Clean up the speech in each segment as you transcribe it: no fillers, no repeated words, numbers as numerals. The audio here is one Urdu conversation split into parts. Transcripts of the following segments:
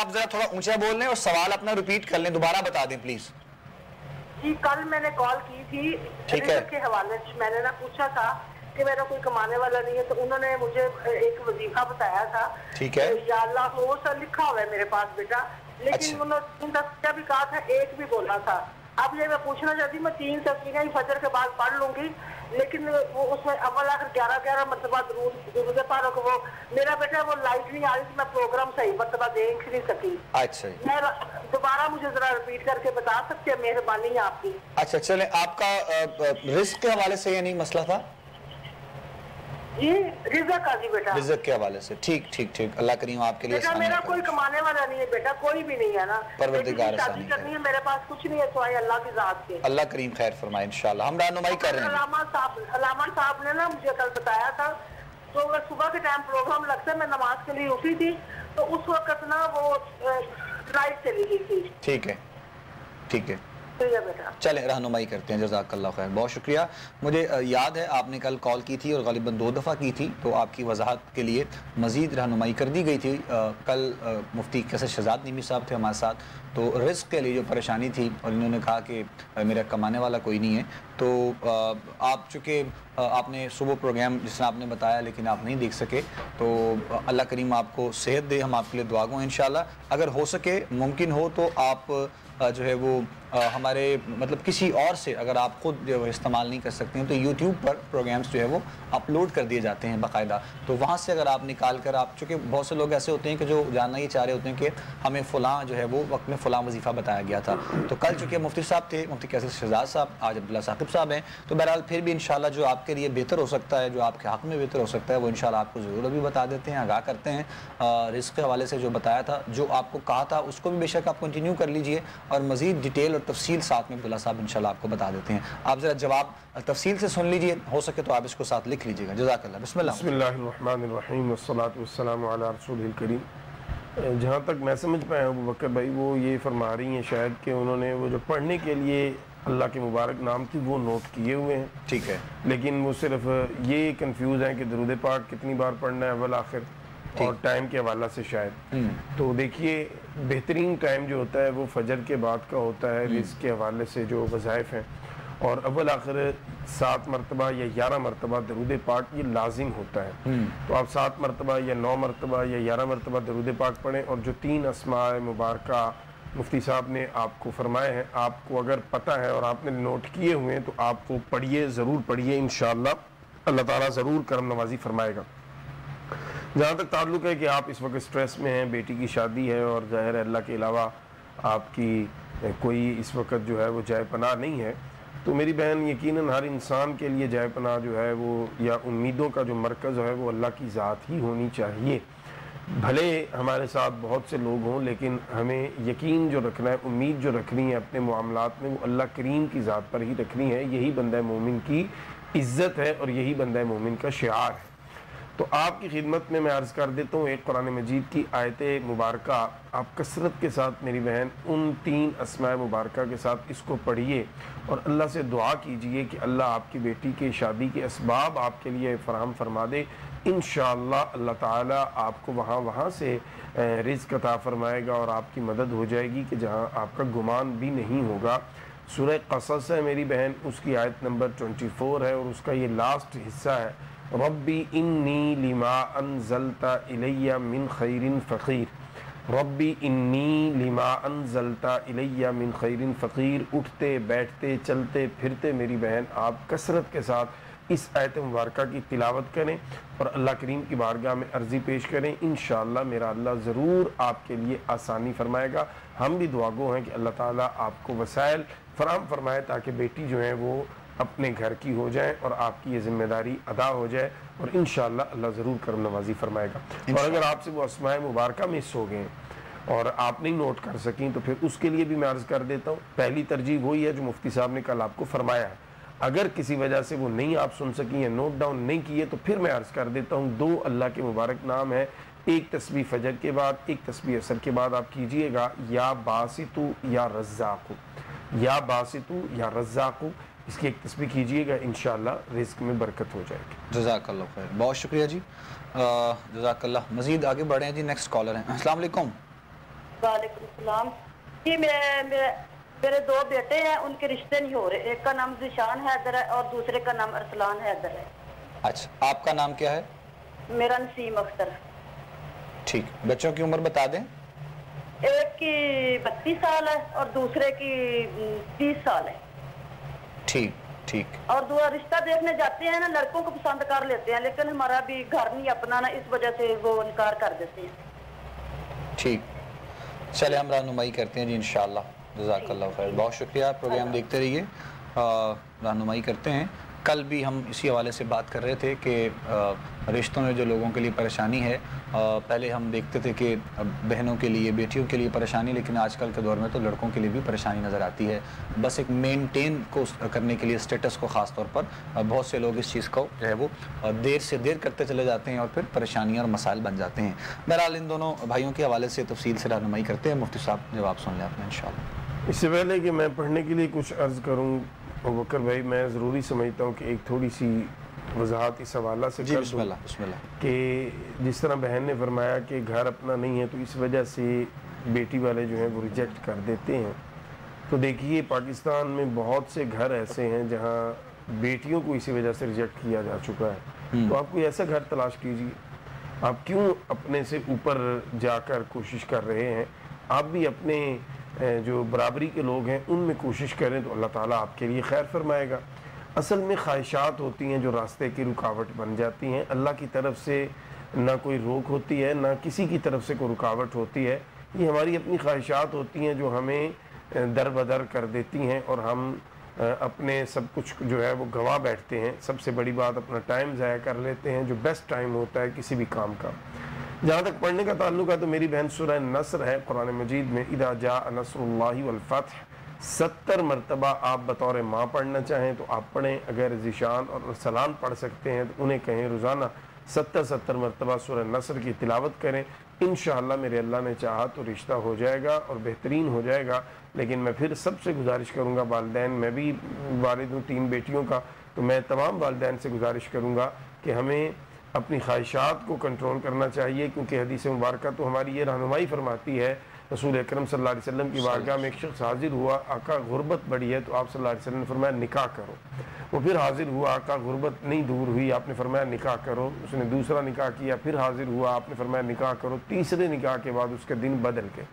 آپ ذرا تھوڑا اونچا بول لیں اور سوال اپنا ریپیٹ کر لیں, دوبارہ بتا دیں پلیز. جی کل میں نے کال کی تھی رزق کے حوالے سے, میں نے نا پوچھا تھا کہ میرا کوئی کمانے والا نہیں ہے, تو انہوں نے مجھے ایک وظیفہ بتایا تھا. ٹھیک ہے. یا اللہ وہ سا لکھا ہوا ہے میرے پاس بیٹا, لیکن انہوں نے بھی کہا تھا, ایک بھی بولا تھا. اب یہ میں پوچھنا چاہتی ہوں, میں 3 تسبیحیں فجر کے بعد پڑھ لوں گی, لیکن وہ اس میں اول آخر 11 مرتبہ درود پاک, وہ میرا بیٹا وہ لائٹ نہیں آ رہی تھی, میں پروگرام صحیح مرتبہ دیکھ نہیں سکی. اچھا میں دوبارہ مجھے ذرا ریپیٹ کر کے بتا سکتے ہیں, مہربانی ہے آپ کی. اچھا چلیں, آپ کا رزق کے حوالے سے یہ نہیں مسئلہ تھا؟ جی رزق کا, جی بیٹا رزق کے حوالے سے. ٹھیک ٹھیک ٹھیک, اللہ کریم آپ کے لیے بیٹا میرا کوئی کمانے والا نہیں ہے بیٹا, کوئی بھی نہیں ہے نا, پروردگار شادی کرنی ہے, میرے پاس کچھ نہیں ہے سوائے اللہ کی ذات کے. اللہ کریم خیر فرمائے انشاءاللہ, ہم رہنمائی کر رہے ہیں. علامہ صاحب نے نا مجھے کل بتایا تھا, تو وہ صبح کے ٹائم پروگرام لگتا ہے, میں نماز کے لیے اٹھی تھی, تو اس وقت نا وہ لائٹ چلی گئی تھی. ٹھیک ہے ٹھیک ہے, چلیں رہنمائی کرتے ہیں. جزاک اللہ خیر, بہت شکریہ. مجھے یاد ہے آپ نے کل کال کی تھی اور غالباً 2 دفعہ کی تھی, تو آپ کی وضاحت کے لیے مزید رہنمائی کر دی گئی تھی. کل مفتی قیصر شہزاد نیمی صاحب تھے ہمارے ساتھ, تو رزق کے لیے جو پریشانی تھی اور انہوں نے کہا کہ میرا کمانے والا کوئی نہیں ہے, تو آپ چونکہ آپ نے صبح پروگرام جس طرح آپ نے بتایا لیکن آپ نہیں دیکھ سکے, تو اللہ کریم آپ کو صحت دے, ہم آپ کے لیے دعا گو ہیں انشاءاللہ. اگر ہو سکے ممکن ہو تو آپ جو ہے وہ ہمارے مطلب کسی اور سے, اگر آپ خود جو استعمال نہیں کر سکتے ہیں, تو یوٹیوب پر پروگرامز جو ہے وہ اپلوڈ کر دیے جاتے ہیں باقاعدہ, تو وہاں سے اگر آپ نکال کر, آپ چونکہ بہت سے لوگ ایسے ہوتے ہیں کہ جو جاننا یہ چاہ رہے ہوتے ہیں کہ ہمیں فلاں جو ہے وہ وقت میں فلاں وظیفہ بتایا گیا تھا, تو کل چونکہ مفتی صاحب تھے, مفتی قیصر شہزاد صاحب, آج عبداللہ ثاقب صاحب ہیں, تو بہرحال پھر بھی انشاءاللہ جو آپ کے لیے بہتر ہو سکتا ہے, جو آپ کے حق میں بہتر ہو سکتا ہے, وہ انشاءاللہ آپ کو ضرور ابھی بتا دیتے ہیں, آگاہ کرتے ہیں. رزق کے حوالے سے جو بتایا تھا, جو آپ کو کہا تھا, اس کو بھی بے شک آپ کنٹینیو کر لیجئے, اور مزید ڈیٹیل اور تفصیل ساتھ میں عبداللہ صاحب انشاءاللہ آپ کو بتا دیتے ہیں. آپ ذرا جواب تفصیل سے سن لیجئے, ہو سکے تو آپ اس کو ساتھ لکھ لیجئے گا. جزاک اللہ. بسم اللہ. بسم اللہ الرحمن الرحیم والصلاة والسلام علی رسول الکریم. جہاں تک میں سمجھ پایا ہوں ابوبکر بھائی, وہ یہ فرما رہی ہیں شاید کہ انہوں نے وہ جو پڑھنے کے لیے اللہ کے مبارک نام کی وہ نوٹ کیے ہوئے ہیں. ٹھیک ہے, لیکن وہ صرف یہ کنفیوز ہیں کہ درود پاک کتنی بار پڑھنا ہے اول آخر, اور ٹائم کے حوالہ سے شاید. تو دیکھیے بہترین ٹائم جو ہوتا ہے وہ فجر کے بعد کا ہوتا ہے رزق کے حوالے سے جو وظائف ہیں, اور اول آخر 7 مرتبہ یا 11 مرتبہ درود پاک یہ لازم ہوتا ہے. تو آپ 7 مرتبہ یا 9 مرتبہ یا 11 مرتبہ درود پاک پڑھیں, اور جو 3 اسماء مبارکہ مفتی صاحب نے آپ کو فرمائے ہیں, آپ کو اگر پتہ ہے اور آپ نے نوٹ کیے ہوئے ہیں تو آپ کو پڑھیے, ضرور پڑھیے, انشاءاللہ اللہ تعالیٰ ضرور کرم نوازی فرمائے گا. جہاں تک تعلق ہے کہ آپ اس وقت سٹریس میں ہیں, بیٹی کی شادی ہے, اور ظاہر ہے اللہ کے علاوہ آپ کی کوئی اس وقت جو ہے وہ جائے پناہ نہیں ہے, تو میری بہن یقیناً ہر انسان کے لیے جائے پناہ جو ہے وہ, یا امیدوں کا جو مرکز ہے وہ اللہ کی ذات ہی ہونی چاہیے. بھلے ہمارے ساتھ بہت سے لوگ ہوں, لیکن ہمیں یقین جو رکھنا ہے, امید جو رکھنی ہے اپنے معاملات میں, وہ اللہ کریم کی ذات پر ہی رکھنی ہے. یہی بندہ مومن کی عزت ہے, اور یہی بندہ مومن کا شعار ہے. تو آپ کی خدمت میں عرض کر دیتا ہوں, ایک قرآن مجید کی آیت مبارکہ آپ کثرت کے ساتھ میری بہن ان 3 اسماء مبارکہ کے ساتھ اس کو پڑھیے, اور اللہ سے دعا کیجئے کہ اللہ آپ کی بیٹی کے شادی کے اسباب آپ کے لیے فراہم فرما دے. انشاءاللہ اللہ تعالیٰ آپ کو وہاں سے رزق عطا فرمائے گا, اور آپ کی مدد ہو جائے گی کہ جہاں آپ کا گمان بھی نہیں ہوگا. سورہ قصص ہے میری بہن, اس کی آیت نمبر 24 ہے, اور اس کا یہ لاسٹ حصہ ہے, ربی انی لما انزلت الی من خیر فقیر. ربی انی لما انزلت الی من خیر فقیر. اٹھتے بیٹھتے چلتے پھرتے میری بہن آپ کثرت کے ساتھ اس آیت مبارکہ کی تلاوت کریں, اور اللہ کریم کی بارگاہ میں عرضی پیش کریں. انشاءاللہ میرا اللہ ضرور آپ کے لیے آسانی فرمائے گا. ہم بھی دعا گو ہیں کہ اللہ تعالیٰ آپ کو وسائل فراہم فرمائے, تاکہ بیٹی جو ہیں وہ اپنے گھر کی ہو جائیں, اور آپ کی یہ ذمہ داری ادا ہو جائے, اور انشاءاللہ اللہ ضرور کرم نوازی فرمائے گا. اور اگر آپ سے وہ اسماء مبارکہ مس ہو گئے اور آپ نہیں نوٹ کر سکیں, تو پھر اس کے لیے بھی میں عرض کر دیتا ہوں, پہلی ترجیح وہی ہے جو مفتی صاحب نے کل آپ کو فرمایا ہے. اگر کسی وجہ سے وہ نہیں آپ سن سکیں یا نوٹ ڈاؤن نہیں کیے, تو پھر میں عرض کر دیتا ہوں, 2 اللہ کے مبارک نام ہیں. ایک تسبیح فجر کے بعد, ایک تسبیح عصر کے بعد آپ کیجئے گا, یا باسطو یا رزاقو, یا باسطو یا رزاقو. اس کی ایک تسبیح کیجئے گا، انشاءاللہ رزق میں برکت ہو جائے گی۔ جزاک اللہ خیر، بہت شکریہ جی، جزاک اللہ۔ مزید آگے بڑھیں جی، نیکسٹ کالر ہیں۔ السلام علیکم۔ وعلیکم السلام جی، میرے 2 بیٹے ہیں، ان کے رشتے نہیں ہو رہے، ایک کا نام ذیشان حیدر ہے اور دوسرے کا نام ارسلان حیدر ہے۔ اچھا، آپ کا نام کیا ہے؟ میرا نسیم اختر۔ ٹھیک، بچوں کی عمر بتا دیں۔ ایک کی 32 سال ہے اور دوسرے کی 30 سال ہے۔ ٹھیک ٹھیک، اور رشتہ دیکھنے جاتے ہیں نا، لڑکوں کو پسند کر لیتے ہیں، لیکن ہمارا بھی گھر نہیں اپنا نا، اس وجہ سے وہ انکار کر دیتے ہیں۔ ٹھیک، چلے ہم رہنمائی کرتے ہیں جی انشاءاللہ۔ جزاک اللہ خیر، بہت شکریہ، پروگرام دیکھتے رہیے، رہنمائی کرتے ہیں۔ کل بھی ہم اسی حوالے سے بات کر رہے تھے کہ رشتوں میں جو لوگوں کے لیے پریشانی ہے، پہلے ہم دیکھتے تھے کہ بہنوں کے لیے، بیٹیوں کے لیے پریشانی، لیکن آج کل کے دور میں تو لڑکوں کے لیے بھی پریشانی نظر آتی ہے۔ بس ایک مینٹین کو کرنے کے لیے، اسٹیٹس کو خاص طور پر بہت سے لوگ اس چیز کو جو ہے وہ دیر سے دیر کرتے چلے جاتے ہیں اور پھر پریشانیاں اور مسائل بن جاتے ہیں۔ بہرحال ان دونوں بھائیوں کے حوالے سے تفصیل سے رہنمائی کرتے ہیں۔ مفتی صاحب جواب سن لیں اپنے انشاءاللہ۔ اس سے پہلے کہ میں پڑھنے کے لیے کچھ عرض کروں ابوبکر بھائی، میں ضروری سمجھتا ہوں کہ ایک تھوڑی سی وضاحت اس حوالہ سے جی، کر بسم دوں اللہ بسم اللہ۔ کہ جس طرح بہن نے فرمایا کہ گھر اپنا نہیں ہے تو اس وجہ سے بیٹی والے جو ہیں وہ ریجیکٹ کر دیتے ہیں، تو دیکھیے پاکستان میں بہت سے گھر ایسے ہیں جہاں بیٹیوں کو اسی وجہ سے ریجیکٹ کیا جا چکا ہے۔ تو آپ کوئی ایسا گھر تلاش کیجیے، آپ کیوں اپنے سے اوپر جا کر کوشش کر رہے ہیں؟ آپ بھی اپنے جو برابری کے لوگ ہیں ان میں کوشش کریں تو اللہ تعالیٰ آپ کے لیے خیر فرمائے گا۔ اصل میں خواہشات ہوتی ہیں جو راستے کی رکاوٹ بن جاتی ہیں، اللہ کی طرف سے نہ کوئی روک ہوتی ہے، نہ کسی کی طرف سے کوئی رکاوٹ ہوتی ہے، یہ ہماری اپنی خواہشات ہوتی ہیں جو ہمیں در بدر کر دیتی ہیں اور ہم اپنے سب کچھ جو ہے وہ گوا بیٹھتے ہیں۔ سب سے بڑی بات، اپنا ٹائم ضائع کر لیتے ہیں جو بیسٹ ٹائم ہوتا ہے کسی بھی کام کا۔ جہاں تک پڑھنے کا تعلق ہے تو میری بہن سورہ نصر ہے قرآن مجید میں، اذا جاء نصر اللہ والفتح، 70 مرتبہ آپ بطور ماں پڑھنا چاہیں تو آپ پڑھیں، اگر ذیشان اور ارسلان پڑھ سکتے ہیں تو انہیں کہیں روزانہ 70 مرتبہ سورہ نصر کی تلاوت کریں، انشاءاللہ میرے اللہ نے چاہا تو رشتہ ہو جائے گا اور بہترین ہو جائے گا۔ لیکن میں پھر سب سے گزارش کروں گا، والدین، میں بھی والد ہوں 3 بیٹیوں کا، تو میں تمام والدین سے گزارش کروں گا کہ ہمیں اپنی خواہشات کو کنٹرول کرنا چاہیے، کیونکہ حدیث مبارکہ تو ہماری یہ رہنمائی فرماتی ہے۔ رسول اکرم صلی اللہ علیہ وسلم کی بارگاہ میں ایک شخص حاضر ہوا، آقا غربت بڑی ہے، تو آپ صلی اللہ علیہ وسلم نے فرمایا نکاح کرو۔ وہ پھر حاضر ہوا، آقا غربت نہیں دور ہوئی، آپ نے فرمایا نکاح کرو۔ اس نے دوسرا نکاح کیا، پھر حاضر ہوا، آپ نے فرمایا نکاح کرو۔ تیسرے نکاح کے بعد اس کے دن بدل گئے۔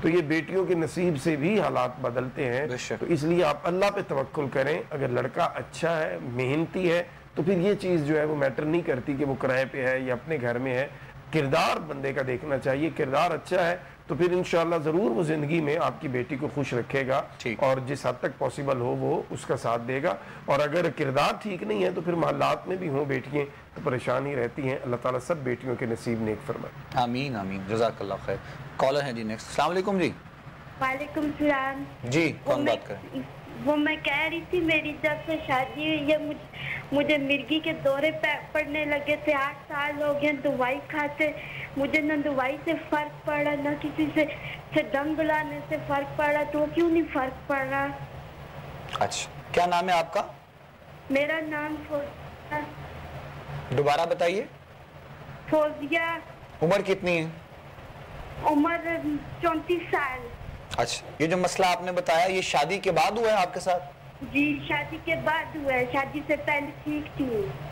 تو یہ بیٹیوں کے نصیب سے بھی حالات بدلتے ہیں، تو اس لیے آپ اللہ پہ توکل کریں۔ اگر لڑکا اچھا ہے، محنتی ہے، تو پھر یہ چیز جو ہے وہ میٹر نہیں کرتی کہ وہ کرائے پہ ہے یا اپنے گھر میں ہے۔ کردار بندے کا دیکھنا چاہیے، کردار اچھا ہے تو پھر انشاءاللہ ضرور وہ زندگی میں آپ کی بیٹی کو خوش رکھے گا اور جس حد تک پاسبل ہو وہ اس کا ساتھ دے گا۔ اور اگر کردار ٹھیک نہیں ہے تو پھر محلات میں بھی ہوں بیٹیاں تو پریشان ہی رہتی ہیں۔ اللہ تعالیٰ سب بیٹیوں کے نصیب نیک فرمائے۔ آمین آمین، جزاک اللہ خیر۔ کالر ہیں جی نیکسٹ۔ السلام علیکم جی۔ وعلیکم السلام جی، کون بات کریں؟ وہ میں کہہ رہی تھی میری جب سے شادی ہوئی ہے مجھے مرگی کے دورے پڑنے لگے تھے، 8 سال ہو گئے دوائی کھاتے، مجھے نہ دوائی سے فرق پڑا نہ کسی سے دم بلانے سے فرق پڑا، تو کیوں نہیں فرق پڑ رہا؟ اچھا، کیا نام ہے آپ کا؟ میرا نام فوزیہ۔ دوبارہ بتائیے۔ فوزیہ۔ عمر کتنی ہے؟ عمر 34 سال۔ اچھا، یہ جو مسئلہ آپ نے بتایا یہ شادی کے بعد ہوا ہے آپ کے ساتھ؟ جی شادی کے بعد ہوا ہے، شادی سے پہلے ٹھیک تھی۔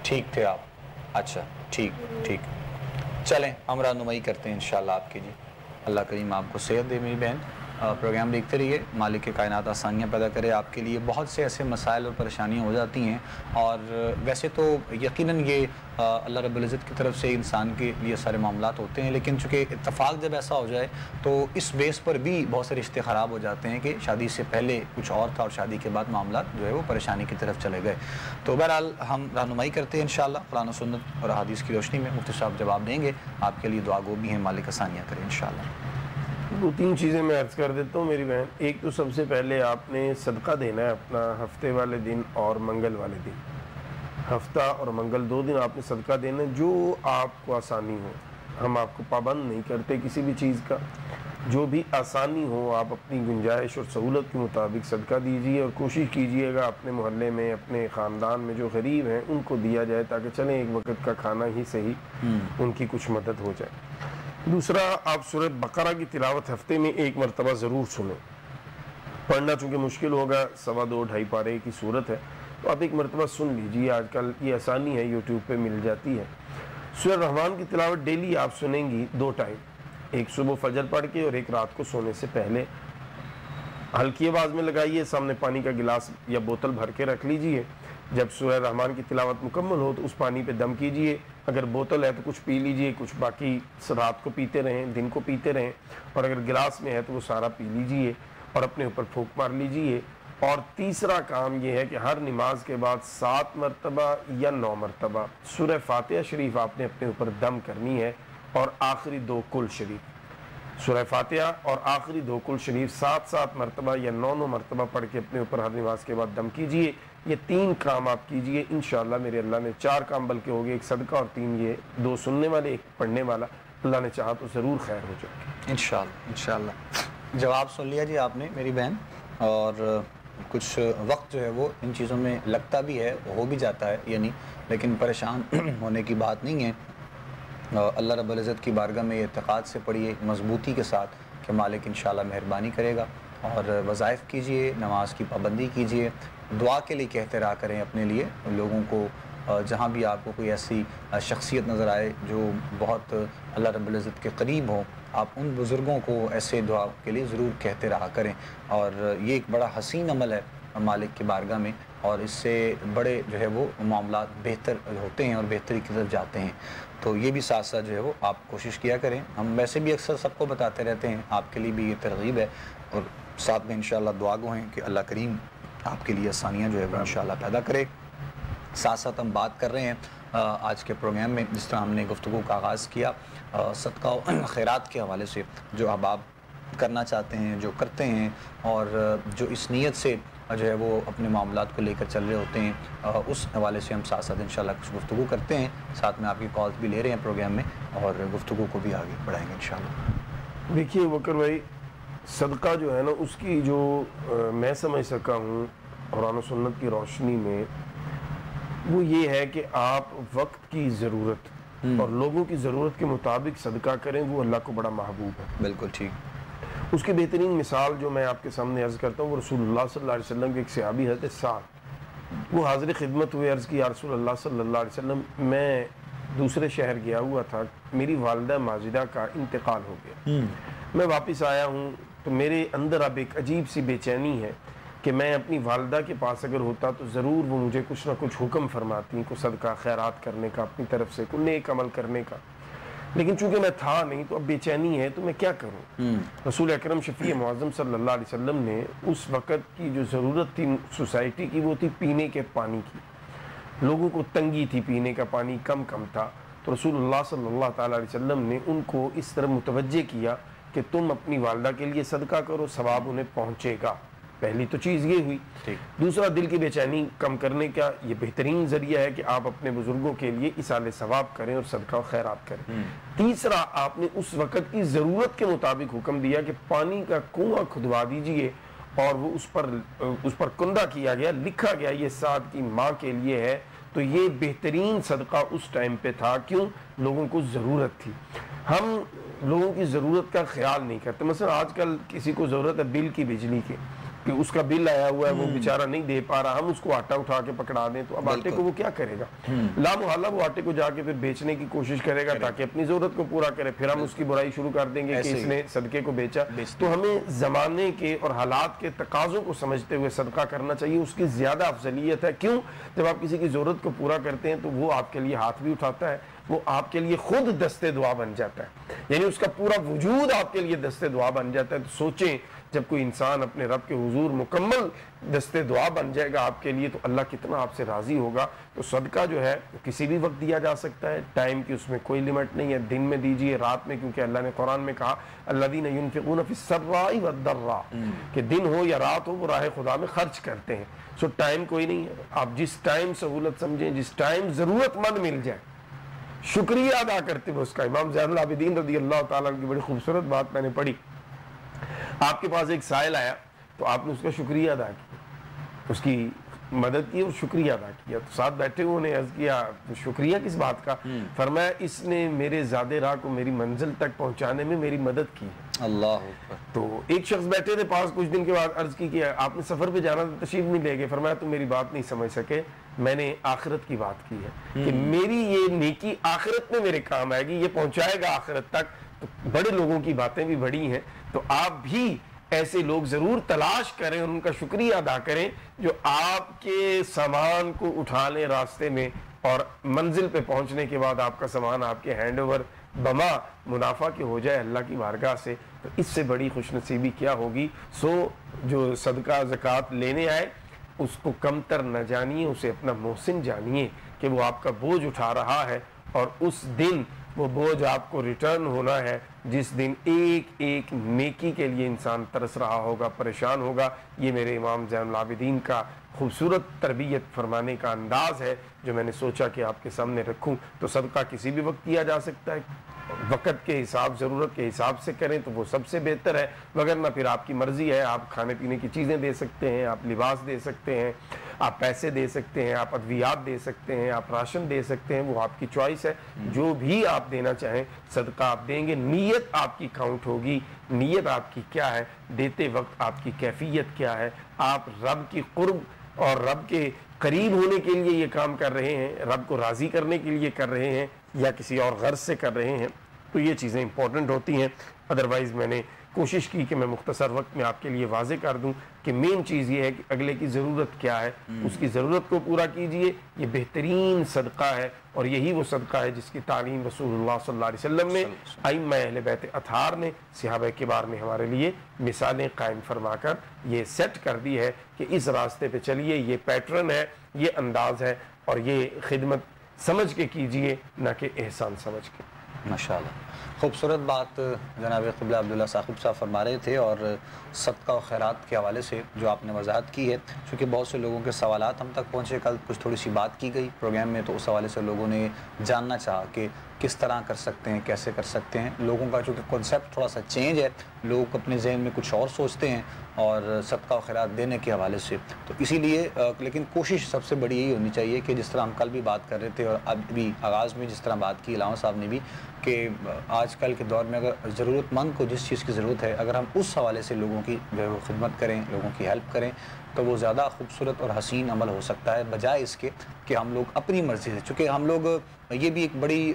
ٹھیک تھے آپ؟ اچھا ٹھیک، چلیں ہم رہنمائی کرتے ہیں انشاءاللہ آپ کی جی۔ اللہ کریم آپ کو صحت دے میری بہن، پروگرام دیکھتے رہیے، مالک کائنات آسانیاں پیدا کرے آپ کے لیے۔ بہت سے ایسے مسائل اور پریشانیاں ہو جاتی ہیں، اور ویسے تو یقیناً یہ اللہ رب العزت کی طرف سے انسان کے لیے سارے معاملات ہوتے ہیں، لیکن چونکہ اتفاق جب ایسا ہو جائے تو اس بیس پر بھی بہت سے رشتے خراب ہو جاتے ہیں کہ شادی سے پہلے کچھ اور تھا اور شادی کے بعد معاملات جو ہے وہ پریشانی کی طرف چلے گئے۔ تو بہرحال ہم رہنمائی کرتے ہیں انشاءاللہ قرآن و سنت اور حدیث کی روشنی میں۔ مفتی صاحب جواب دیں گے، آپ کے لیے دعا گو بھی ہیں، مالک آسانیاں کریں انشاءاللہ۔ 2-3 چیزیں میں عرض کر دیتا ہوں میری بہن۔ ایک تو سب سے پہلے آپ نے صدقہ دینا ہے اپنا، ہفتے والے دن اور منگل والے دن، ہفتہ اور منگل 2 دن آپ نے صدقہ دینا ہے، جو آپ کو آسانی ہو۔ ہم آپ کو پابند نہیں کرتے کسی بھی چیز کا، جو بھی آسانی ہو آپ اپنی گنجائش اور سہولت کے مطابق صدقہ دیجیے، اور کوشش کیجیے گا اپنے محلے میں، اپنے خاندان میں جو غریب ہیں ان کو دیا جائے، تاکہ چلیں ایک وقت کا کھانا ہی صحیح ان کی کچھ مدد ہو جائے۔ دوسرا، آپ سورہ بقرہ کی تلاوت ہفتے میں 1 مرتبہ ضرور سنیں۔ پڑھنا چونکہ مشکل ہوگا، 2.5 پارے کی صورت ہے، تو آپ 1 مرتبہ سن لیجیے، آج کل یہ آسانی ہے، یوٹیوب پہ مل جاتی ہے۔ سورہ رحمان کی تلاوت ڈیلی آپ سنیں گی 2 ٹائم، ایک صبح فجر پڑھ کے اور ایک رات کو سونے سے پہلے۔ ہلکی آواز میں لگائیے، سامنے پانی کا گلاس یا بوتل بھر کے رکھ لیجئے، جب سورہ رحمان کی تلاوت مکمل ہو تو اس پانی پہ دم کیجئے، اگر بوتل ہے تو کچھ پی لیجئے، کچھ باقی رات کو پیتے رہیں، دن کو پیتے رہیں، اور اگر گلاس میں ہے تو وہ سارا پی لیجئے اور اپنے اوپر پھونک مار لیجئے۔ اور تیسرا کام یہ ہے کہ ہر نماز کے بعد 7 مرتبہ یا 9 مرتبہ سورہ فاتحہ شریف آپ نے اپنے اوپر دم کرنی ہے، اور آخری 2 کل شریف، سورہ فاتحہ اور آخری 2 کل شریف 7 مرتبہ یا 9 مرتبہ پڑھ کے اپنے اوپر ہر نماز کے بعد دم کیجئے۔ یہ 3 کام آپ کیجئے، انشاءاللہ میرے اللہ نے 4 کام بلکہ ہوگے، 1 صدقہ اور 3 یہ 2 سننے والے 1 پڑھنے والا، اللہ نے چاہا تو ضرور خیر ہو جائے گی انشاءاللہ۔ جواب سن لیا جی آپ نے میری بہن، اور کچھ وقت جو ہے وہ ان چیزوں میں لگتا بھی ہے، ہو بھی جاتا ہے یعنی، لیکن پریشان ہونے کی بات نہیں ہے۔ اللہ رب العزت کی بارگاہ میں اعتقاد سے پڑھیے، مضبوطی کے ساتھ، کہ مالک انشاءاللہ مہربانی کرے گا، اور وظائف کیجئے، نماز کی پابندی کیجئے، دعا کے لیے کہتے رہا کریں اپنے لیے لوگوں کو، جہاں بھی آپ کو کوئی ایسی شخصیت نظر آئے جو بہت اللہ رب العزت کے قریب ہوں، آپ ان بزرگوں کو ایسے دعا کے لیے ضرور کہتے رہا کریں، اور یہ ایک بڑا حسین عمل ہے مالک کی بارگاہ میں، اور اس سے بڑے جو ہے وہ معاملات بہتر ہوتے ہیں اور بہتری کی طرف جاتے ہیں۔ تو یہ بھی ساتھ ساتھ جو ہے وہ آپ کوشش کیا کریں، ہم ویسے بھی اکثر سب کو بتاتے رہتے ہیں، آپ کے لیے بھی یہ ترغیب ہے، اور ساتھ میں انشاءاللہ دعا گو ہیں کہ اللہ کریم آپ کے لیے آسانیاں جو ہے وہ انشاءاللہ پیدا کرے۔ ساتھ ساتھ ہم بات کر رہے ہیں آج کے پروگرام میں، جس طرح ہم نے گفتگو کا آغاز کیا صدقہ و خیرات کے حوالے سے، جو احباب کرنا چاہتے ہیں، جو کرتے ہیں، اور جو اس نیت سے جو ہے وہ اپنے معاملات کو لے کر چل رہے ہوتے ہیں، اس حوالے سے ہم ساتھ ساتھ انشاءاللہ کچھ گفتگو کرتے ہیں، ساتھ میں آپ کی کالز بھی لے رہے ہیں پروگرام میں، اور گفتگو کو بھی آگے بڑھائیں گے انشاءاللہ۔ دیکھیے بکر بھائی، صدقہ جو ہے نا، اس کی جو میں سمجھ سکا ہوں قرآن و سنت کی روشنی میں، وہ یہ ہے کہ آپ وقت کی ضرورت اور لوگوں کی ضرورت کے مطابق صدقہ کریں، وہ اللہ کو بڑا محبوب ہے۔ بالکل ٹھیک۔ اس کی بہترین مثال جو میں آپ کے سامنے عرض کرتا ہوں، وہ رسول اللہ صلی اللہ علیہ وسلم کے ایک صحابی حضرت سعد، وہ حاضر خدمت ہوئے، عرض کی یا رسول اللہ صلی اللہ علیہ وسلم، میں دوسرے شہر گیا ہوا تھا، میری والدہ ماجدہ کا انتقال ہو گیا، میں واپس آیا ہوں، تو میرے اندر اب ایک عجیب سی بے چینی ہے کہ میں اپنی والدہ کے پاس اگر ہوتا تو ضرور وہ مجھے کچھ نہ کچھ حکم فرماتی، کوئی صدقہ خیرات کرنے کا اپنی طرف سے، کوئی نیک عمل کرنے کا، لیکن چونکہ میں تھا نہیں تو اب بے چینی ہے، تو میں کیا کروں۔ رسول اکرم شفیع معظم صلی اللہ علیہ وسلم نے اس وقت کی جو ضرورت تھی سوسائٹی کی، وہ تھی پینے کے پانی کی، لوگوں کو تنگی تھی، پینے کا پانی کم تھا، تو رسول اللہ صلی اللہ تعالیٰ علیہ وسلم نے ان کو اس طرح متوجہ کیا کہ تم اپنی والدہ کے لیے صدقہ کرو، ثواب انہیں پہنچے گا۔ پہلی تو چیز یہ ہوئی۔ دوسرا، دل کی بے چینی کم کرنے کا یہ بہترین ذریعہ ہے کہ آپ اپنے بزرگوں کے لیے ایصال ثواب کریں اور صدقہ و خیرات کریں۔ تیسرا، آپ نے اس وقت کی ضرورت کے مطابق حکم دیا کہ پانی کا کنواں کھدوا دیجئے، اور وہ اس پر کندہ کیا گیا، لکھا گیا یہ سعد کی ماں کے لیے ہے۔ تو یہ بہترین صدقہ اس ٹائم پہ تھا، کیوں؟ لوگوں کو ضرورت تھی۔ ہم لوگوں کی ضرورت کا خیال نہیں کرتے۔ مثلا آج کل کسی کو ضرورت ہے بل کی، بجلی کی، کہ اس کا بل آیا ہوا ہے، وہ بیچارہ نہیں دے پا رہا، ہم اس کو آٹا اٹھا کے پکڑا دیں، تو اب آٹے کو وہ کیا کرے گا؟ لا محالہ وہ آٹے کو جا کے پھر بیچنے کی کوشش کرے گا تاکہ اپنی ضرورت کو پورا کرے، پھر ہم اس کی برائی شروع کر دیں گے کہ اس نے صدقے کو بیچا۔ تو ہمیں زمانے کے اور حالات کے تقاضوں کو سمجھتے ہوئے صدقہ کرنا چاہیے، اس کی زیادہ افضلیت ہے۔ کیوں؟ جب آپ کسی کی ضرورت کو پورا کرتے ہیں تو وہ آپ کے لیے ہاتھ بھی اٹھاتا ہے، وہ آپ کے لیے خود دستے دعا بن جاتا ہے، یعنی اس کا پورا وجود آپ کے لیے دستے دعا بن جاتا ہے۔ تو سوچیں، جب کوئی انسان اپنے رب کے حضور مکمل دستے دعا بن جائے گا آپ کے لیے، تو اللہ کتنا آپ سے راضی ہوگا۔ تو صدقہ جو ہے کسی بھی وقت دیا جا سکتا ہے، ٹائم کی اس میں کوئی لیمٹ نہیں ہے، دن میں دیجئے، رات میں، کیونکہ اللہ نے قرآن میں کہا الذین ینفقون فی السراء والضراء، کہ دن ہو یا رات ہو وہ راہ خدا میں خرچ کرتے ہیں۔ سو ٹائم کوئی نہیں ہے، آپ جس ٹائم سہولت سمجھیں، جس ٹائم ضرورت مند مل جائے، شکریہ ادا کرتے ہوئے اس کا۔ امام زین العابدین رضی اللہ تعالیٰ کی بڑی خوبصورت بات میں نے پڑھی آپ کے پاس ایک سائل آیا تو آپ نے اس کا شکریہ ادا کیا, اس کی مدد کی اور شکریہ ادا کیا, تو ساتھ بیٹھے ہوئے نے عرض کیا شکریہ کس بات کا؟ فرمایا اس نے میرے زادے راہ کو میری منزل تک پہنچانے میں میری مدد کی ہے. اللہ. تو ایک شخص بیٹھے تھے پاس, کچھ دن کے بعد عرض کی کہ آپ نے سفر پہ جانا تو تشریف نہیں لے گئے. فرمایا تم میری بات نہیں سمجھ سکے, میں نے آخرت کی بات کی ہے کہ میری یہ نیکی آخرت میں میرے کام آئے گی, یہ پہنچائے گا آخرت تک. تو بڑے لوگوں کی باتیں بھی بڑی ہیں, تو آپ بھی ایسے لوگ ضرور تلاش کریں, ان کا شکریہ ادا کریں جو آپ کے سامان کو اٹھا لیں راستے میں, اور منزل پہ پہنچنے کے بعد آپ کا سامان آپ کے ہینڈ اوور بما منافع کے ہو جائے اللہ کی بارگاہ سے. تو اس سے بڑی خوش نصیبی کیا ہوگی. سو جو صدقہ زکوٰۃ لینے آئے اس کو کم تر نہ جانیے, اسے اپنا محسن جانیے کہ وہ آپ کا بوجھ اٹھا رہا ہے, اور اس دن وہ بوجھ آپ کو ریٹرن ہونا ہے جس دن ایک ایک نیکی کے لیے انسان ترس رہا ہوگا, پریشان ہوگا. یہ میرے امام زین العابدین کا خوبصورت تربیت فرمانے کا انداز ہے جو میں نے سوچا کہ آپ کے سامنے رکھوں. تو صدقہ کسی بھی وقت کیا جا سکتا ہے, وقت کے حساب, ضرورت کے حساب سے کریں تو وہ سب سے بہتر ہے, وگرنہ پھر آپ کی مرضی ہے. آپ کھانے پینے کی چیزیں دے سکتے ہیں, آپ لباس دے سکتے ہیں, آپ پیسے دے سکتے ہیں, آپ ادویات دے سکتے ہیں, آپ راشن دے سکتے ہیں, وہ آپ کی چوائس ہے. جو بھی آپ دینا چاہیں صدقہ آپ دیں گے, نیت آپ کی کاؤنٹ ہوگی. نیت آپ کی کیا ہے, دیتے وقت آپ کی کیفیت کیا ہے, آپ رب کی قرب اور رب کے قریب ہونے کے لیے یہ کام کر رہے ہیں, رب کو راضی کرنے کے لیے کر رہے ہیں, یا کسی اور غرض سے کر رہے ہیں. تو یہ چیزیں امپورٹنٹ ہوتی ہیں. ادروائز میں نے کوشش کی کہ میں مختصر وقت میں آپ کے لیے واضح کر دوں کہ مین چیز یہ ہے کہ اگلے کی ضرورت کیا ہے, اس کی ضرورت کو پورا کیجئے. یہ بہترین صدقہ ہے, اور یہی وہ صدقہ ہے جس کی تعلیم رسول اللہ صلی اللہ علیہ وسلم نے, ائمہ اہل بیت اطہار نے, صحابہ کبار نے ہمارے لیے مثالیں قائم فرما کر یہ سیٹ کر دی ہے کہ اس راستے پہ چلیے. یہ پیٹرن ہے, یہ انداز ہے, اور یہ خدمت سمجھ کے کیجئے نہ کہ احسان سمجھ کے. ماشاءاللہ, خوبصورت بات جناب قبلہ عبداللہ ثاقب صاحب فرما رہے تھے, اور صدقہ و خیرات کے حوالے سے جو آپ نے وضاحت کی ہے, چونکہ بہت سے لوگوں کے سوالات ہم تک پہنچے, کل کچھ تھوڑی سی بات کی گئی پروگرام میں, تو اس حوالے سے لوگوں نے جاننا چاہا کہ کس طرح کر سکتے ہیں, کیسے کر سکتے ہیں. لوگوں کا چونکہ کنسیپٹ تھوڑا سا چینج ہے, لوگ اپنے ذہن میں کچھ اور سوچتے ہیں اور صدقہ و خیرات دینے کے حوالے سے, تو اسی لیے لیکن کوشش سب سے بڑی یہی ہونی چاہیے کہ جس طرح ہم کل بھی بات کر رہے تھے اور اب بھی آغاز میں جس طرح بات کی علامہ صاحب نے بھی, کہ آج کل کے دور میں اگر ضرورت مند کو جس چیز کی ضرورت ہے, اگر ہم اس حوالے سے لوگوں کی جو ہے وہ خدمت کریں, لوگوں کی ہیلپ کریں, تو وہ زیادہ خوبصورت اور حسین عمل ہو سکتا ہے, بجائے اس کے کہ ہم لوگ اپنی مرضی سے. چونکہ ہم لوگ, یہ بھی ایک بڑی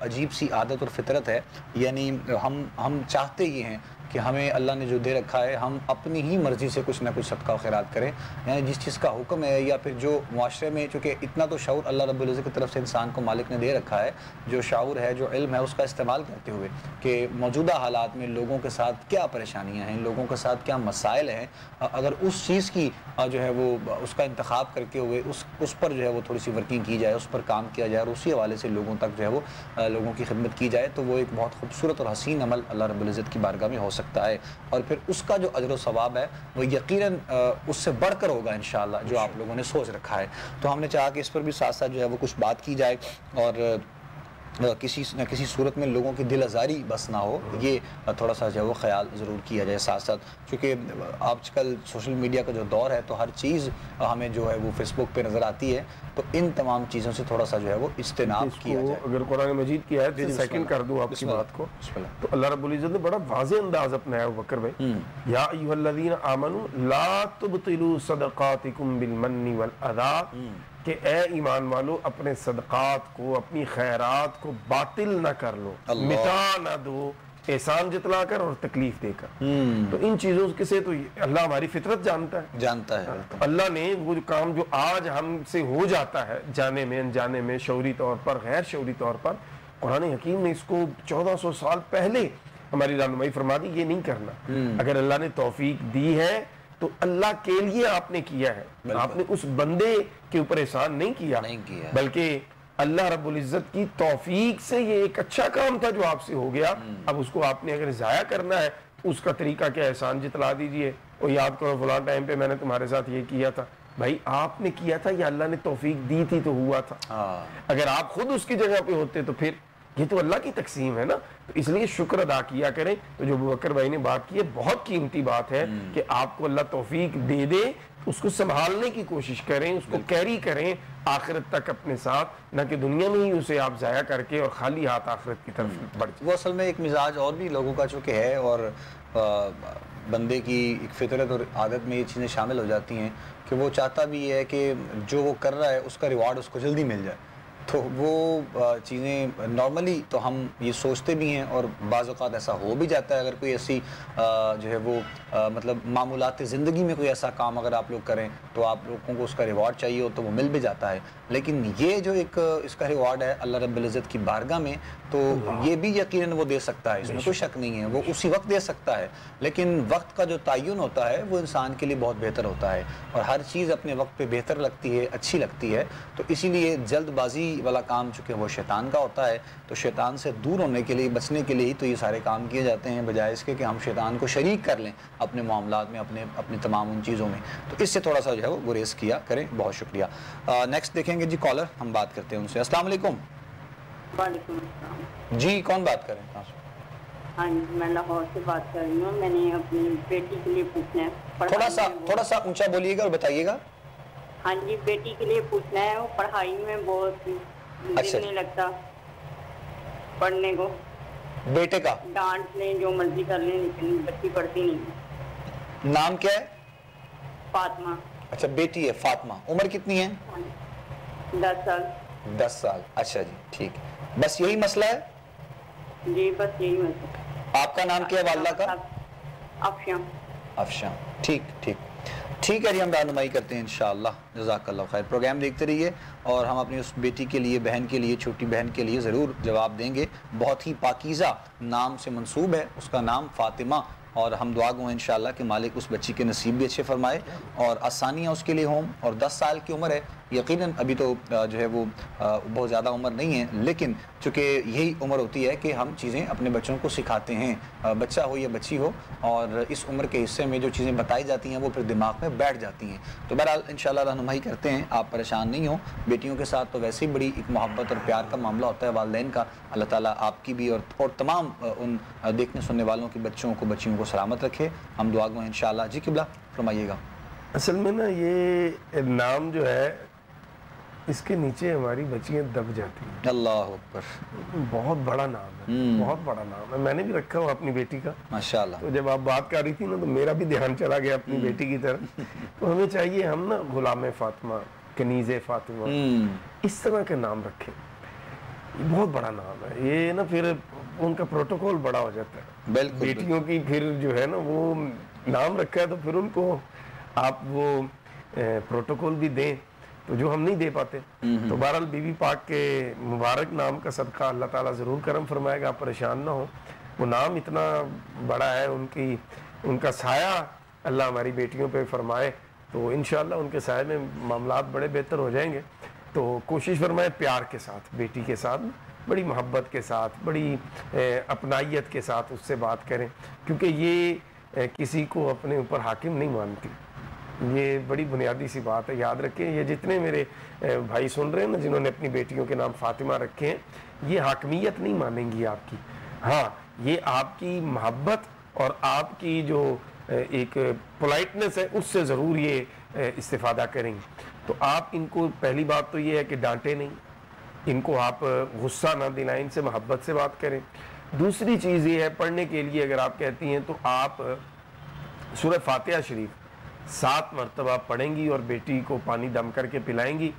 عجیب سی عادت اور فطرت ہے, یعنی ہم چاہتے یہ ہیں کہ ہمیں اللہ نے جو دے رکھا ہے ہم اپنی ہی مرضی سے کچھ نہ کچھ صدقہ و خیرات کریں. یعنی جس چیز کا حکم ہے, یا پھر جو معاشرے میں, چونکہ اتنا تو شعور اللہ رب العزت کی طرف سے انسان کو مالک نے دے رکھا ہے, جو شعور ہے, جو علم ہے, اس کا استعمال کرتے ہوئے کہ موجودہ حالات میں لوگوں کے ساتھ کیا پریشانیاں ہیں, لوگوں کے ساتھ کیا مسائل ہیں, اگر اس چیز کی جو ہے وہ اس کا انتخاب کرتے ہوئے اس پر جو ہے وہ تھوڑی سی ورکنگ کی جائے, اس پر کام کیا جائے, اور اسی حوالے سے لوگوں تک جو ہے وہ لوگوں کی خدمت کی جائے, تو وہ ایک بہت خوبصورت اور حسین عمل اللہ رب العزت کی بارگاہ میں ہو سکتا ہے. اور پھر اس کا جو اجر و ثواب ہے وہ یقیناً اس سے بڑھ کر ہوگا انشاءاللہ جو آپ لوگوں نے سوچ رکھا ہے. تو ہم نے چاہا کہ اس پر بھی ساتھ ساتھ جو ہے وہ کچھ بات کی جائے, اور کسی نہ کسی صورت میں لوگوں کی دل آزاری بس نہ ہو, یہ تھوڑا سا جو ہے وہ خیال ضرور کیا جائے ساتھ ساتھ. چونکہ آج کل سوشل میڈیا کا جو دور ہے, تو ہر چیز ہمیں جو ہے وہ فیس بک پہ نظر آتی ہے, تو ان تمام چیزوں سے تھوڑا سا جو ہے وہ اجتناب کیا جائے. اگر قرآن مجید کی آیت سے سیکنڈ کر دوں آپ کی بات کو, تو اللہ رب العزت نے بڑا واضح انداز اپنایا بکر بھائی, یا ایھا الذین آمنوا لا تبطلوا صدقاتکم بالمن والاذی, کہ اے ایمان والو اپنے صدقات کو, اپنی خیرات کو باطل نہ کر لو, مٹا نہ دو, احسان جتلا کر اور تکلیف دے کر. تو ان چیزوں سے تو اللہ ہماری فطرت جانتا ہے. اللہ نے وہ کام جو آج ہم سے ہو جاتا ہے جانے میں, انجانے میں, شعوری طور پر, غیر شعوری طور پر, قرآن حکیم نے اس کو 1400 سال پہلے ہماری رہنمائی فرما دی, یہ نہیں کرنا. اگر اللہ نے توفیق دی ہے تو اللہ کے لیے آپ نے کیا ہے, آپ نے اس بندے کے اوپر احسان نہیں کیا, بلکہ اللہ رب العزت کی توفیق سے یہ ایک اچھا کام تھا جو آپ سے ہو گیا. اب اس کو آپ نے اگر ضائع کرنا ہے, اس کا طریقہ کیا, احسان جتلا دیجئے, اور یاد کرو فلاں ٹائم پہ میں نے تمہارے ساتھ یہ کیا تھا. بھائی آپ نے کیا تھا یا اللہ نے توفیق دی تھی تو ہوا تھا. اگر آپ خود اس کی جگہ پہ ہوتے تو پھر یہ تو اللہ کی تقسیم ہے نا, تو اس لیے شکر ادا کیا کریں. تو جو ابوبکر بھائی نے بات کی ہے بہت قیمتی بات ہے کہ آپ کو اللہ توفیق دے دے, اس کو سنبھالنے کی کوشش کریں, اس کو کیری کریں آخرت تک اپنے ساتھ, نہ کہ دنیا میں ہی اسے آپ ضائع کر کے اور خالی ہاتھ آخرت کی طرف بڑھ جائیں. وہ اصل میں ایک مزاج اور بھی لوگوں کا چونکہ ہے, اور بندے کی ایک فطرت اور عادت میں یہ چیزیں شامل ہو جاتی ہیں کہ وہ چاہتا بھی ہے کہ جو وہ کر رہا ہے اس کا ریوارڈ اس کو جلدی مل جائے. تو وہ چیزیں نارملی تو ہم یہ سوچتے بھی ہیں, اور بعض اوقات ایسا ہو بھی جاتا ہے. اگر کوئی ایسی جو ہے وہ مطلب معمولات زندگی میں کوئی ایسا کام اگر آپ لوگ کریں تو آپ لوگوں کو اس کا ریوارڈ چاہیے ہو تو وہ مل بھی جاتا ہے. لیکن یہ جو ایک اس کا ریوارڈ ہے اللہ رب العزت کی بارگاہ میں, تو یہ بھی یقیناً وہ دے سکتا ہے, اس میں کوئی شک نہیں ہے, وہ اسی وقت دے سکتا ہے. لیکن وقت کا جو تعین ہوتا ہے وہ انسان کے لیے بہت بہتر ہوتا ہے, اور ہر چیز اپنے وقت پہ بہتر لگتی ہے, اچھی لگتی ہے. تو اسی لیے جلد بازی والا کام چونکہ وہ شیطان کا ہوتا ہے, تو شیطان سے دور ہونے کے لیے, بچنے کے لیے ہی تو یہ سارے کام کیے جاتے ہیں, بجائے اس کے کہ ہم شیطان کو شریک کر لیں اپنے معاملات میں, اپنے تمام ان چیزوں میں. تو اس سے تھوڑا سا جو ہے وہ گریز کیا کریں. بہت شکریہ. نیکسٹ دیکھیں گے جی کالر, ہم بات کرتے ہیں ان سے. السلام علیکم. وعلیکم السلام جی کون بات کر رہے ہیں؟ ہاں جی, میں لاہور سے بات کر رہی ہوں. میں نے اپنی بیٹی کے لیے پوچھنا ہے, تھوڑا سا اونچا بولیے گا اور بتائیے گا. ہاں جی, بیٹی کے لیے پوچھنا ہے, وہ پڑھائی میں بہت دل نہیں لگتا پڑھنے کو. بیٹے کا ڈانٹ لیں جو مرضی کر لیں لیکن بچی پڑھتی نہیں. نام کیا ہے؟ فاطمہ. اچھا بیٹی ہے فاطمہ. عمر کتنی ہے؟ 10 سال. 10 سال. اچھا جی ٹھیک. بس یہی مسئلہ ہے؟ جی بس یہی مسئلہ. آپ کا نام کیا ہے والدہ کا؟ افشاں. افشاں. ٹھیک ہے جی, ہم رہنمائی کرتے ہیں انشاءاللہ. جزاک اللہ خیر. پروگرام دیکھتے رہیے, اور ہم اپنی اس بیٹی کے لیے, بہن کے لیے, چھوٹی بہن کے لیے ضرور جواب دیں گے. بہت ہی پاکیزہ نام سے منسوب ہے, اس کا نام فاطمہ, اور ہم دعا گو ہیں انشاءاللہ کہ مالک اس بچی کے نصیب بھی اچھے فرمائے اور آسانیاں اس کے لیے ہوں. اور 10 سال کی عمر ہے, یقیناً ابھی تو جو ہے وہ بہت زیادہ عمر نہیں ہے, لیکن چونکہ یہی عمر ہوتی ہے کہ ہم چیزیں اپنے بچوں کو سکھاتے ہیں, بچہ ہو یا بچی ہو, اور اس عمر کے حصے میں جو چیزیں بتائی جاتی ہیں وہ پھر دماغ میں بیٹھ جاتی ہیں. تو بہرحال انشاءاللہ رہنمائی کرتے ہیں, آپ پریشان نہیں ہوں. بیٹیوں کے ساتھ تو ویسے ہی بڑی ایک محبت اور پیار کا معاملہ ہوتا ہے والدین کا. اللہ تعالیٰ آپ کی بھی اور تمام ان دیکھنے سننے والوں کے بچوں کو, بچیوں کو سلامت رکھے. ہم دعا گو ہیں انشاءاللہ. جی قبلہ فرمائیے گا. اصل میں نا یہ نام جو ہے اس کے نیچے ہماری بچیاں دب جاتی ہیں. اللہ اکبر. بہت بڑا نام ہے, بہت بڑا نام ہے. میں نے بھی رکھا ہوا اپنی بیٹی کا ماشاءاللہ. تو جب آپ بات کر رہی تھی نا تو میرا بھی دھیان چلا گیا اپنی بیٹی کی طرف. تو ہمیں چاہیے ہم نا غلام فاطمہ, کنیز فاطمہ, اس طرح کے نام رکھیں. بہت بڑا نام ہے یہ نا, پھر ان کا پروٹوکول بڑا ہو جاتا ہے. بالکل بیٹیوں کی پھر جو ہے نا وہ نام رکھا ہے تو پھر ان کو آپ وہ پروٹوکول بھی دیں تو جو ہم نہیں دے پاتے. تو بہرحال بی بی پاک کے مبارک نام کا صدقہ اللہ تعالیٰ ضرور کرم فرمائے گا, آپ پریشان نہ ہو. وہ نام اتنا بڑا ہے, ان کا سایہ اللہ ہماری بیٹیوں پہ فرمائے تو انشاءاللہ ان کے سایہ میں معاملات بڑے بہتر ہو جائیں گے. تو کوشش فرمائے پیار کے ساتھ, بیٹی کے ساتھ بڑی محبت کے ساتھ, بڑی اپنائیت کے ساتھ اس سے بات کریں, کیونکہ یہ کسی کو اپنے اوپر حاکم نہیں مانتی. یہ بڑی بنیادی سی بات ہے, یاد رکھیں. یہ جتنے میرے بھائی سن رہے ہیں نا جنہوں نے اپنی بیٹیوں کے نام فاطمہ رکھے ہیں, یہ حاکمیت نہیں مانیں گی آپ کی. ہاں یہ آپ کی محبت اور آپ کی جو ایک پولائٹنس ہے اس سے ضرور یہ استفادہ کریں گے. تو آپ ان کو پہلی بات تو یہ ہے کہ ڈانٹے نہیں, ان کو آپ غصہ نہ دلائیں, ان سے محبت سے بات کریں. دوسری چیز یہ ہے پڑھنے کے لیے اگر آپ کہتی ہیں تو آپ سورہ فاتحہ شریف 7 مرتبہ پڑھیں گی اور بیٹی کو پانی دم کر کے پلائیں گی.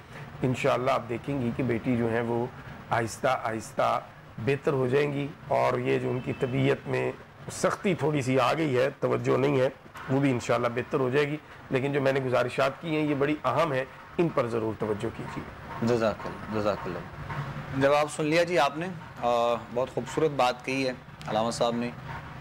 انشاءاللہ آپ دیکھیں گی کہ بیٹی جو ہیں وہ آہستہ آہستہ بہتر ہو جائیں گی, اور یہ جو ان کی طبیعت میں سختی تھوڑی سی آ گئی ہے, توجہ نہیں ہے, وہ بھی انشاءاللہ بہتر ہو جائے گی. لیکن جو میں نے گزارشات کی ہیں یہ بڑی اہم ہے, ان پر ضرور توجہ کیجیے. جزاک اللہ, جزاک اللہ. جواب سن لیا جی آپ نے, بہت خوبصورت بات کہی ہے علامہ صاحب نے,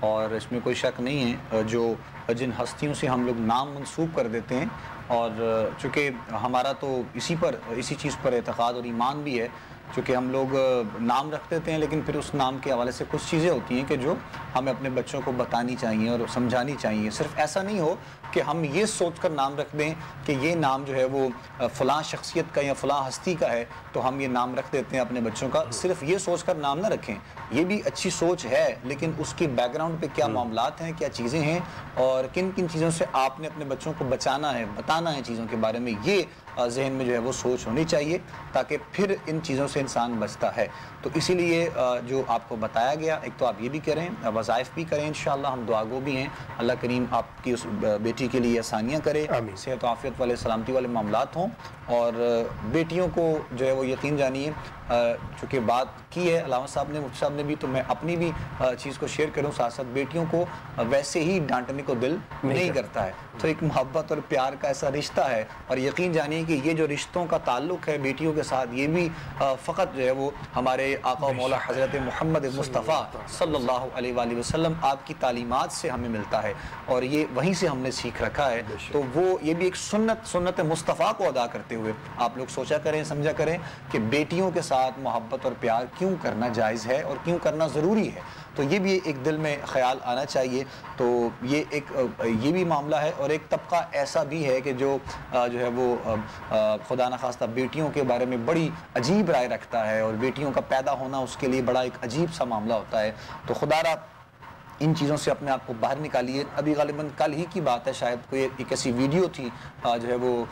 اور اس میں کوئی شک نہیں ہے. جو جن ہستیوں سے ہم لوگ نام منسوب کر دیتے ہیں, اور چونکہ ہمارا تو اسی چیز پر اعتقاد اور ایمان بھی ہے چونکہ ہم لوگ نام رکھ دیتے ہیں لیکن پھر اس نام کے حوالے سے کچھ چیزیں ہوتی ہیں کہ جو ہمیں اپنے بچوں کو بتانی چاہیے اور سمجھانی چاہیے. صرف ایسا نہیں ہو کہ ہم یہ سوچ کر نام رکھ دیں کہ یہ نام جو ہے وہ فلاں شخصیت کا یا فلاں ہستی کا ہے تو ہم یہ نام رکھ دیتے ہیں اپنے بچوں کا. صرف یہ سوچ کر نام نہ رکھیں, یہ بھی اچھی سوچ ہے لیکن اس کی بیک گراؤنڈ پہ کیا معاملات ہیں, کیا چیزیں ہیں اور کن کن چیزوں سے آپ نے اپنے بچوں کو بچانا ہے, بتانا ہے چیزوں کے بارے میں, یہ ذہن میں جو ہے وہ سوچ ہونی چاہیے تاکہ پھر ان چیزوں سے انسان بچتا ہے. تو اسی لیے جو آپ کو بتایا گیا, ایک تو آپ یہ بھی کریں, وظائف بھی کریں, انشاءاللہ ہم دعا گو بھی ہیں, اللہ کریم آپ کی اس بیٹی کے لیے آسانیاں کرے, صحت و عافیت والے سلامتی والے معاملات ہوں. اور بیٹیوں کو جو ہے وہ یقین جانیے, چونکہ بات کی ہے علامہ صاحب نے, مفتی صاحب نے بھی, تو میں اپنی بھی چیز کو شیئر کروں ساتھ ساتھ, بیٹیوں کو ویسے ہی ڈانٹنے کو دل نہیں کرتا ہے. تو ایک محبت اور پیار کا ایسا رشتہ ہے, اور یقین جانیے کہ یہ جو رشتوں کا تعلق ہے بیٹیوں کے ساتھ, یہ بھی فقط جو ہے وہ ہمارے آقا و مولا حضرت محمد مصطفیٰ صلی اللہ علیہ وآلہ وسلم آپ کی تعلیمات سے ہمیں ملتا ہے, اور یہ وہیں سے ہم نے سیکھ رکھا ہے. تو وہ یہ بھی ایک سنت مصطفیٰ کو ادا کرتے ہوئے آپ لوگ سوچا کریں, سمجھا کریں کہ بیٹیوں کے ساتھ محبت اور پیار کیوں کرنا جائز ہے اور کیوں کرنا ضروری ہے. تو یہ بھی ایک دل میں خیال آنا چاہیے. تو یہ بھی معاملہ ہے. اور ایک طبقہ ایسا بھی ہے کہ جو ہے وہ خدا نخواستہ بیٹیوں کے بارے میں بڑی عجیب رائے رکھتا ہے, اور بیٹیوں کا پیدا ہونا اس کے لیے بڑا ایک عجیب سا معاملہ ہوتا ہے. تو خدا را ان چیزوں سے اپنے آپ کو باہر نکالیے. ابھی غالباً کل ہی کی بات ہے, شاید کوئی ایک ایسی ویڈیو تھی جو ہے وہ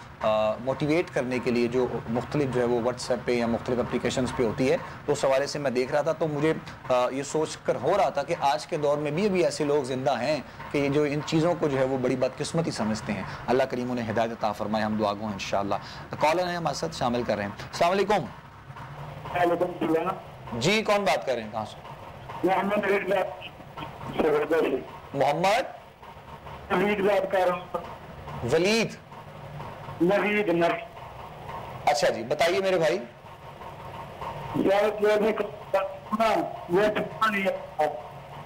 موٹیویٹ کرنے کے لیے, جو مختلف جو ہے وہ واٹس ایپ پہ یا مختلف اپلیکیشنز پہ ہوتی ہے. تو اس حوالے سے میں دیکھ رہا تھا تو مجھے یہ سوچ کر ہو رہا تھا کہ آج کے دور میں بھی ابھی ایسے لوگ زندہ ہیں کہ یہ جو ان چیزوں کو جو ہے وہ بڑی بدقسمتی سمجھتے ہیں. اللہ کریم انہیں ہدایت عطا فرمائے, ہم دعا گو ہیں انشاءاللہ. کالر ہیں ہمارے ساتھ, شامل کر رہے ہیں. السلام علیکم. جی کون بات کر رہے ہیں, کہاں سے؟ محمد ولید. اچھا جی بتائیے میرے بھائی.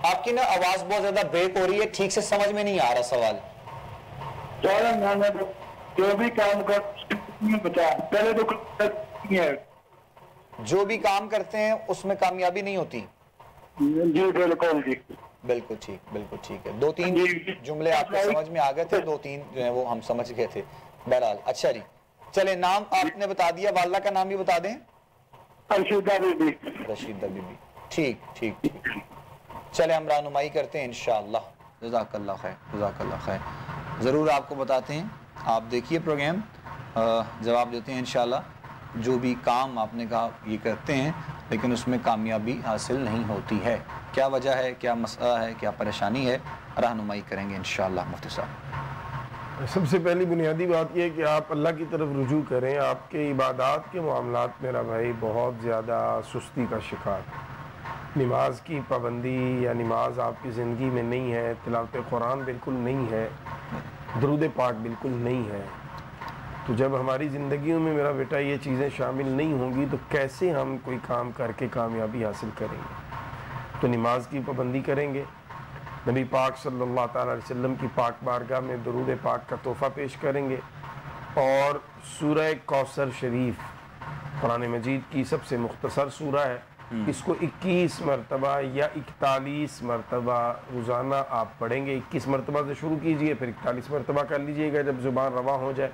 آپ کی نا آواز بہت زیادہ بریک ہو رہی ہے, ٹھیک سے سمجھ میں نہیں آ رہا سوال. جو بھی کام کرتے ہیں اس میں کامیابی نہیں ہوتی. جی بالکل, جی بالکل ٹھیک, بالکل ٹھیک ہے. 2-3 جملے آپ کو سمجھ میں آ گئے تھے, 2-3 جو ہیں وہ ہم سمجھ گئے تھے. بہرحال اچھا جی, چلے نام آپ نے بتا دیا, والدہ کا نام بھی بتا دیں. رشیدہ بی بی. ٹھیک. چلے ہم رہنمائی کرتے ہیں انشاءاللہ. جزاک اللہ خیر, جزاک اللہ خیر. ضرور آپ کو بتاتے ہیں, آپ دیکھیے پروگرام, جواب دیتے ہیں انشاءاللہ. جو بھی کام آپ نے کہا یہ کرتے ہیں لیکن اس میں کامیابی حاصل نہیں ہوتی ہے, کیا وجہ ہے, کیا مسئلہ ہے, کیا پریشانی ہے, رہنمائی کریں گے انشاءاللہ مفتی صاحب. سب سے پہلی بنیادی بات یہ ہے کہ آپ اللہ کی طرف رجوع کریں. آپ کے عبادات کے معاملات میرا بھائی بہت زیادہ سستی کا شکار. نماز کی پابندی یا نماز آپ کی زندگی میں نہیں ہے, تلاوت قرآن بالکل نہیں ہے, درود پاک بالکل نہیں ہے. تو جب ہماری زندگیوں میں میرا بیٹا یہ چیزیں شامل نہیں ہوں گی تو کیسے ہم کوئی کام کر کے کامیابی حاصل کریں گے. تو نماز کی پابندی کریں گے, نبی پاک صلی اللہ تعالیٰ علیہ وسلم کی پاک بارگاہ میں درود پاک کا تحفہ پیش کریں گے, اور سورہ کوثر شریف قرآن مجید کی سب سے مختصر سورہ ہے, اس کو 21 مرتبہ یا 41 مرتبہ روزانہ آپ پڑھیں گے. 21 مرتبہ سے شروع کیجئے, پھر 41 مرتبہ کر لیجئے گا جب زبان رواں ہو جائے.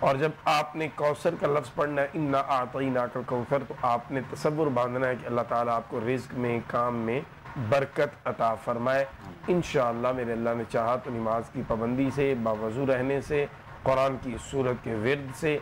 اور جب آپ نے کوثر کا لفظ پڑھنا ہے, انا اعطیناک الکوثر, تو آپ نے تصور باندھنا ہے کہ اللہ تعالیٰ آپ کو رزق میں, کام میں برکت عطا فرمائے. انشاءاللہ میرے اللہ نے چاہا تو نماز کی پابندی سے, باوضو رہنے سے, قرآن کی صورت کے ورد سے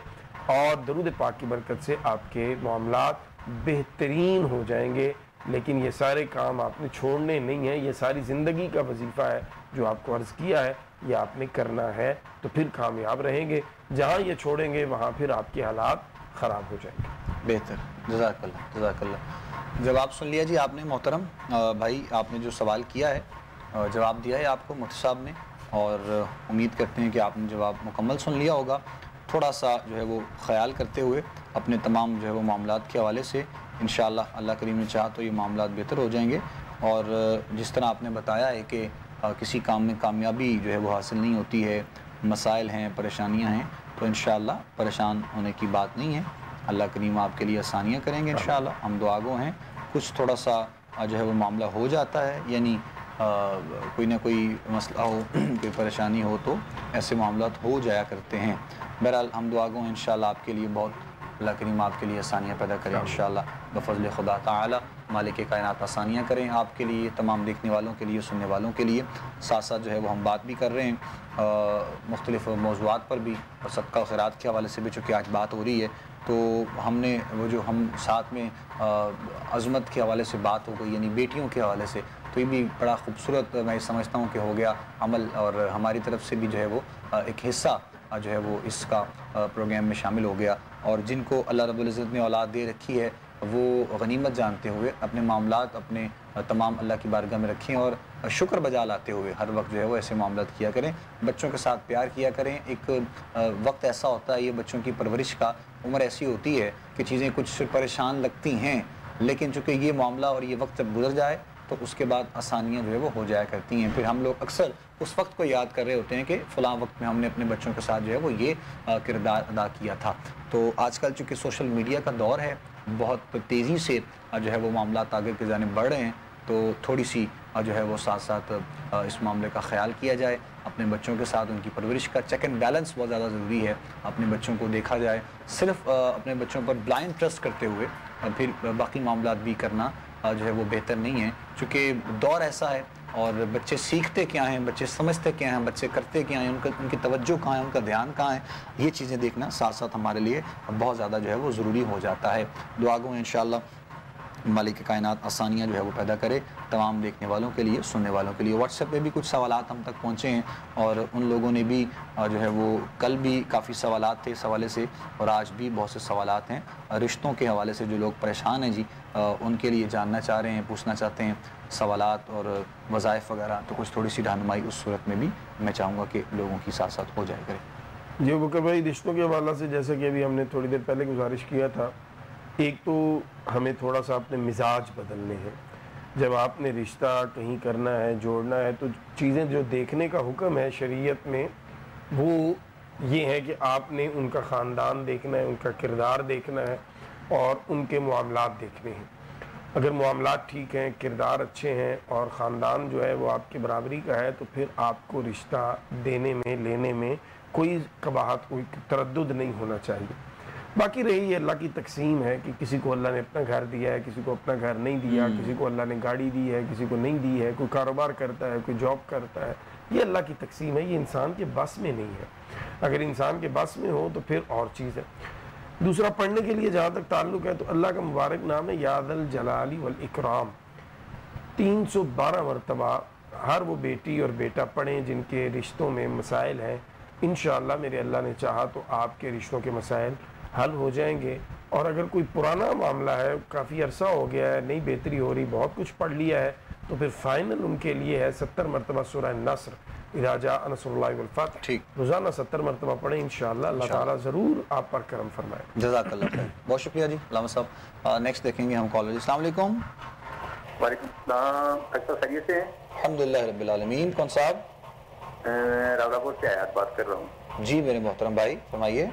اور درود پاک کی برکت سے آپ کے معاملات بہترین ہو جائیں گے. لیکن یہ سارے کام آپ نے چھوڑنے نہیں ہیں, یہ ساری زندگی کا وظیفہ ہے جو آپ کو عرض کیا ہے, یہ آپ نے کرنا ہے, تو پھر کامیاب رہیں گے. جہاں یہ چھوڑیں گے وہاں پھر آپ کے حالات خراب ہو جائیں گے. بہتر, جزاک اللہ, جزاک اللہ. جواب سن لیا جی آپ نے محترم بھائی, آپ نے جو سوال کیا ہے جواب دیا ہے آپ کو مفتی صاحب نے, اور امید کرتے ہیں کہ آپ نے جواب مکمل سن لیا ہوگا. تھوڑا سا جو ہے وہ خیال کرتے ہوئے اپنے تمام جو ہے وہ معاملات کے حوالے سے انشاءاللہ اللہ کریم نے چاہا تو یہ معاملات بہتر ہو جائیں گے. اور جس طرح آپ نے بتایا ہے کہ کسی کام میں کامیابی جو ہے وہ حاصل نہیں ہوتی ہے, مسائل ہیں, پریشانیاں ہیں, تو انشاءاللہ پریشان ہونے کی بات نہیں ہے. اللہ کریم آپ کے لیے آسانیاں کریں گے انشاءاللہ. ہم دعا گو ہیں. کچھ تھوڑا سا جو ہے وہ معاملہ ہو جاتا ہے، یعنی کوئی نہ کوئی مسئلہ ہو، کوئی پریشانی ہو تو ایسے معاملات ہو جایا کرتے ہیں. بہرحال ہم دعا گو ہیں انشاءاللہ آپ کے لیے بہت اللہ کریم آپ کے لیے آسانیاں پیدا کریں انشاءاللہ بفضل خدا تعالی. مالک کائنات آسانیاں کریں آپ کے لیے، تمام دیکھنے والوں کے لیے، سننے والوں کے لیے. ساتھ ساتھ جو ہے وہ ہم بات بھی کر رہے ہیں مختلف موضوعات پر بھی، اور صدقہ و خیرات کے حوالے سے بھی، چونکہ آج بات ہو رہی ہے تو ہم نے وہ جو ہم ساتھ میں عظمت کے حوالے سے بات ہو گئی، یعنی بیٹیوں کے حوالے سے، تو یہ بھی بڑا خوبصورت میں سمجھتا ہوں کہ ہو گیا عمل، اور ہماری طرف سے بھی جو ہے وہ ایک حصہ جو ہے وہ اس کا پروگرام میں شامل ہو گیا. اور جن کو اللہ رب العزت نے اولاد دے رکھی ہے وہ غنیمت جانتے ہوئے اپنے معاملات اپنے تمام اللہ کی بارگاہ میں رکھیں، اور شکر بجا لاتے ہوئے ہر وقت جو ہے وہ ایسے معاملات کیا کریں. بچوں کے ساتھ پیار کیا کریں. ایک وقت ایسا ہوتا ہے یہ بچوں کی پرورش کا، عمر ایسی ہوتی ہے کہ چیزیں کچھ پریشان لگتی ہیں، لیکن چونکہ یہ معاملہ اور یہ وقت جب گزر جائے تو اس کے بعد آسانیاں جو ہے وہ ہو جایا کرتی ہیں. پھر ہم لوگ اکثر اس وقت کو یاد کر رہے ہوتے ہیں کہ فلاں وقت میں ہم نے اپنے بچوں کے ساتھ جو ہے وہ یہ کردار ادا کیا تھا. تو آج کل چونکہ سوشل میڈیا کا دور ہے، بہت تیزی سے جو ہے وہ معاملات آگے کی جانب بڑھ رہے ہیں، تو تھوڑی سی جو ہے وہ ساتھ ساتھ اس معاملے کا خیال کیا جائے. اپنے بچوں کے ساتھ ان کی پرورش کا چیک اینڈ بیلنس بہت زیادہ ضروری ہے. اپنے بچوں کو دیکھا جائے، صرف اپنے بچوں پر بلائنڈ ٹرسٹ کرتے ہوئے پھر باقی معاملات بھی کرنا جو ہے وہ بہتر نہیں ہے، چونکہ دور ایسا ہے. اور بچے سیکھتے کیا ہیں، بچے سمجھتے کیا ہیں، بچے کرتے کیا ہیں، ان کی توجہ کہاں ہے، ان کا دھیان کہاں ہے، یہ چیزیں دیکھنا ساتھ ساتھ ہمارے لیے بہت زیادہ جو ہے وہ ضروری ہو جاتا ہے. دعا گو انشاءاللہ مالک کائنات آسانیاں جو ہے وہ پیدا کرے تمام دیکھنے والوں کے لیے، سننے والوں کے لیے. واٹس ایپ پہ بھی کچھ سوالات ہم تک پہنچے ہیں، اور ان لوگوں نے بھی جو ہے وہ کل بھی کافی سوالات تھے اس حوالے سے، اور آج بھی بہت سے سوالات ہیں رشتوں کے حوالے سے. جو لوگ پریشان ہیں جی ان کے لیے جاننا چاہ رہے ہیں، پوچھنا چاہتے ہیں سوالات اور وظائف وغیرہ، تو کچھ تھوڑی سی رہنمائی اس صورت میں بھی میں چاہوں گا کہ لوگوں کی ساتھ ساتھ ہو جائے کرے. جی بکر بھائی، رشتوں کے حوالے سے جیسا کہ ابھی ہم نے تھوڑی دیر پہلے گزارش کیا تھا، ایک تو ہمیں تھوڑا سا اپنے مزاج بدلنے ہیں. جب آپ نے رشتہ کہیں کرنا ہے، جوڑنا ہے، تو چیزیں جو دیکھنے کا حکم ہے شریعت میں وہ یہ ہے کہ آپ نے ان کا خاندان دیکھنا ہے، ان کا کردار دیکھنا ہے، اور ان کے معاملات دیکھنے ہیں. اگر معاملات ٹھیک ہیں، کردار اچھے ہیں، اور خاندان جو ہے وہ آپ کی برابری کا ہے، تو پھر آپ کو رشتہ دینے میں لینے میں کوئی قباحت، کوئی تردد نہیں ہونا چاہیے. باقی رہی یہ اللہ کی تقسیم ہے کہ کسی کو اللہ نے اپنا گھر دیا ہے، کسی کو اپنا گھر نہیں دیا، کسی کو اللہ نے گاڑی دی ہے، کسی کو نہیں دی ہے، کوئی کاروبار کرتا ہے، کوئی جاب کرتا ہے. یہ اللہ کی تقسیم ہے، یہ انسان کے بس میں نہیں ہے. اگر انسان کے بس میں ہو تو پھر اور چیز ہے. دوسرا، پڑھنے کے لیے جہاں تک تعلق ہے تو اللہ کا مبارک نام ہے یا ذا الجلال والاکرام. 312 مرتبہ ہر وہ بیٹی اور بیٹا پڑھیں جن کے رشتوں میں مسائل ہیں. انشاءاللہ میرے اللہ نے چاہا تو آپ کے رشتوں کے مسائل حل ہو جائیں گے. اور اگر کوئی پرانا معاملہ ہے، کافی عرصہ ہو گیا ہے، نہیں بہتری ہو رہی، بہت کچھ پڑھ لیا ہے، تو پھر فائنل ان کے لیے ہے 70 مرتبہ سورہ نصر، اذا جاء نصر اللہ والفتح. ٹھیک، روزانہ 70 مرتبہ پڑھیں، انشاءاللہ اللہ تعالیٰ ضرور آپ پر کرم فرمائے. جزاک اللہ خیر. بہت شکریہ جی علامہ صاحب. نیکسٹ دیکھیں گے ہم کالر. السلام علیکم. وعلیکم السلام. اچھا، خیریت سے ہیں؟ الحمدللہ رب العالمین. کون صاحب؟ راولہ پور سے آیات بات کر رہا ہوں. جی میرے محترم بھائی فرمائیے.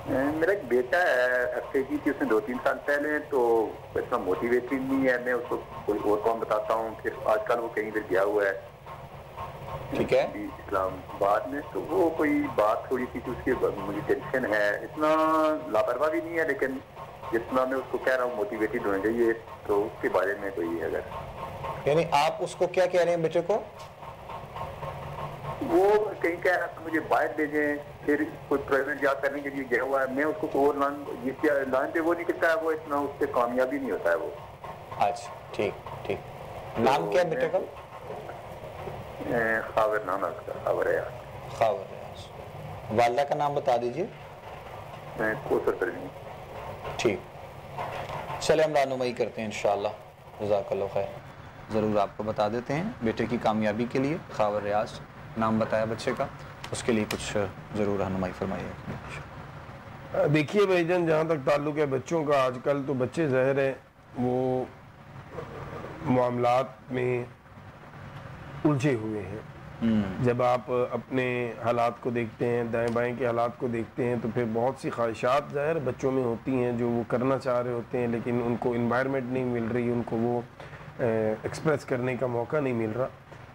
میرا ایک بیٹا ہے FKG کی، اس نے 2-3 سال پہلے تو اتنا موٹیویٹنگ نہیں ہے، میں اس کو کوئی اور کام بتاتا ہوں. پھر آج کل وہ کہیں پہ گیا ہوا ہے، ٹھیک ہے، اسلام آباد میں، تو وہ کوئی بات تھوڑی سی کہ اس کی مجھے ٹینشن ہے. اتنا لاپرواہ بھی نہیں ہے، لیکن جتنا میں اس کو کہہ رہا ہوں موٹیویٹڈ ہونا چاہیے، تو اس کے بارے میں کوئی اگر، یعنی آپ اس کو کیا کہہ رہے ہیں بیٹے کو؟ وہ کہیں کہہ رہا تھا مجھے باہر بھیجیں، پھر کوئی پرائیویٹ جاب کرنے کے لیے گیا ہوا ہے. میں اس کو اور لائن پہ وہ نکلتا ہے، وہ اتنا اس سے کامیابی نہیں ہوتا ہے وہ. اچھا ٹھیک ٹھیک. نام کیا ہے بیٹے کا؟ خاور نام ہے اس کا، خاور ہے. خاور ریاض. والدہ کا نام بتا دیجیے. کوثر پروین. ٹھیک، چلے ہم رہنمائی کرتے ہیں انشاءاللہ. جزاک اللہ خیر. ضرور آپ کو بتا دیتے ہیں بیٹے کی کامیابی کے لیے. خاور ریاض نام بتایا بچے کا، اس کے لیے کچھ ضرور رہنمائی فرمائیے. دیکھیے بھائی جان، جہاں تک تعلق ہے بچوں کا، آج کل تو بچے ظاہر ہیں وہ معاملات میں الجھے ہوئے ہیں. جب آپ اپنے حالات کو دیکھتے ہیں، دائیں بائیں کے حالات کو دیکھتے ہیں، تو پھر بہت سی خواہشات ظاہر بچوں میں ہوتی ہیں جو وہ کرنا چاہ رہے ہوتے ہیں، لیکن ان کو انوائرمنٹ نہیں مل رہی، ان کو وہ ایکسپریس کرنے کا موقع نہیں مل رہا.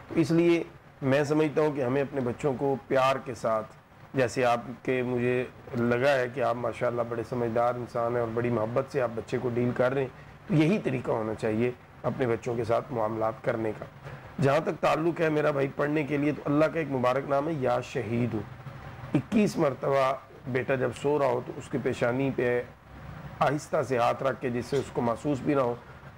تو اس لیے میں سمجھتا ہوں کہ ہمیں اپنے بچوں کو پیار کے ساتھ، جیسے آپ کے مجھے لگا ہے کہ آپ ماشاءاللہ بڑے سمجھدار انسان ہیں اور بڑی محبت سے آپ بچے کو ڈیل کر رہے ہیں، تو یہی طریقہ ہونا چاہیے اپنے بچوں کے ساتھ معاملات کرنے کا. جہاں تک تعلق ہے میرا بھائی پڑھنے کے لیے، تو اللہ کا ایک مبارک نام ہے یا شہید. 21 مرتبہ بیٹا جب سو رہا ہو تو اس کی پیشانی پہ آہستہ سے ہاتھ رکھ کے، جس سے اس کو محسوس بھی نہ ہو،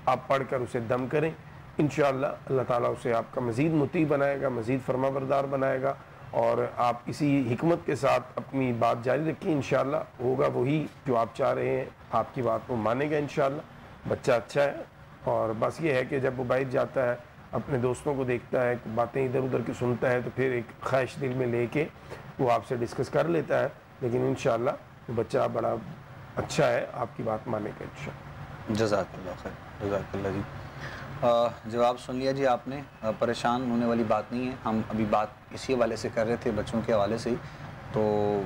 آپ پڑھ کر اسے دم کریں. انشاءاللہ اللہ تعالیٰ اسے آپ کا مزید مطیع بنائے گا، مزید فرما بردار بنائے گا، اور آپ اسی حکمت کے ساتھ اپنی بات جاری رکھیں. انشاءاللہ ہوگا وہی جو آپ چاہ رہے ہیں، آپ کی بات کو مانے گا انشاءاللہ. بچہ اچھا ہے، اور بس یہ ہے کہ جب وہ باہر جاتا ہے، اپنے دوستوں کو دیکھتا ہے، باتیں ادھر ادھر کی سنتا ہے، تو پھر ایک خواہش دل میں لے کے وہ آپ سے ڈسکس کر لیتا ہے. لیکن انشاءاللہ وہ بچہ بڑا اچھا ہے، آپ کی بات مانے گا انشاءاللہ. جزاک اللہ خیر، جزاک اللہ جی. جواب سن لیا جی آپ نے. پریشان ہونے والی بات نہیں ہے. ہم ابھی بات اسی حوالے سے کر رہے تھے، بچوں کے حوالے سے ہی. تو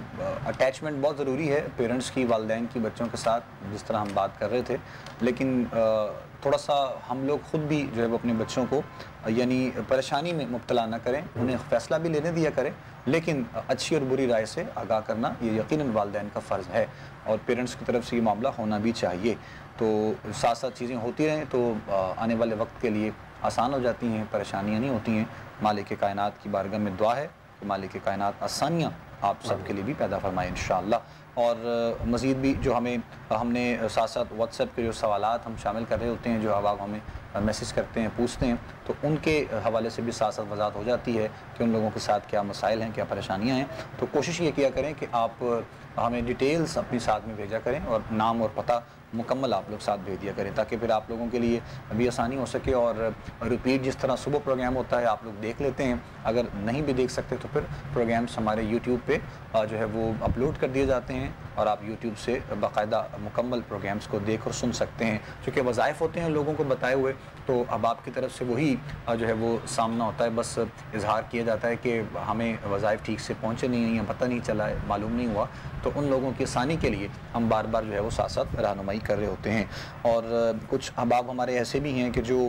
اٹیچمنٹ بہت ضروری ہے پیرنٹس کی، والدین کی بچوں کے ساتھ، جس طرح ہم بات کر رہے تھے. لیکن تھوڑا سا ہم لوگ خود بھی جو ہے وہ اپنے بچوں کو یعنی پریشانی میں مبتلا نہ کریں، انہیں فیصلہ بھی لینے دیا کریں، لیکن اچھی اور بری رائے سے آگاہ کرنا یہ یقیناً والدین کا فرض ہے، اور پیرنٹس کی طرف سے یہ معاملہ ہونا بھی چاہیے. تو ساتھ ساتھ چیزیں ہوتی رہیں تو آنے والے وقت کے لیے آسان ہو جاتی ہیں، پریشانیاں نہیں ہوتی ہیں. مالک کائنات کی بارگاہ میں دعا ہے کہ مالک کائنات آسانیاں آپ سب کے لیے بھی پیدا فرمائے انشاءاللہ. اور مزید بھی جو ہم نے ساتھ ساتھ واٹس ایپ کے جو سوالات ہم شامل کر رہے ہوتے ہیں، جو آپ ہمیں میسیج کرتے ہیں، پوچھتے ہیں، تو ان کے حوالے سے بھی ساتھ ساتھ وضاحت ہو جاتی ہے کہ ان لوگوں کے ساتھ کیا مسائل ہیں، کیا پریشانیاں ہیں. تو کوشش یہ کیا کریں کہ آپ ہمیں ڈیٹیلز اپنی ساتھ میں بھیجا کریں، اور نام اور پتہ مکمل آپ لوگ ساتھ بھیج دیا کریں، تاکہ پھر آپ لوگوں کے لیے بھی آسانی ہو سکے. اور ریپیٹ جس طرح صبح پروگرام ہوتا ہے آپ لوگ دیکھ لیتے ہیں، اگر نہیں بھی دیکھ سکتے تو پھر پروگرامس ہمارے یوٹیوب پہ جو ہے وہ اپلوڈ کر دیے جاتے ہیں، اور آپ یوٹیوب سے باقاعدہ مکمل پروگرامس کو دیکھ اور سن سکتے ہیں. چونکہ وظائف ہوتے ہیں لوگوں کو بتائے ہوئے، تو اب آپ کی طرف سے وہی جو ہے وہ سامنا ہوتا ہے، بس اظہار کیا جاتا ہے کہ ہمیں وظائف ٹھیک سے پہنچے نہیں ہیں، پتہ نہیں چلا ہے، معلوم نہیں ہوا. تو ان لوگوں کی آسانی کے لیے ہم بار بار جو ہے وہ ساتھ ساتھ رہنمائی کر رہے ہوتے ہیں. اور کچھ احباب ہمارے ایسے بھی ہیں کہ جو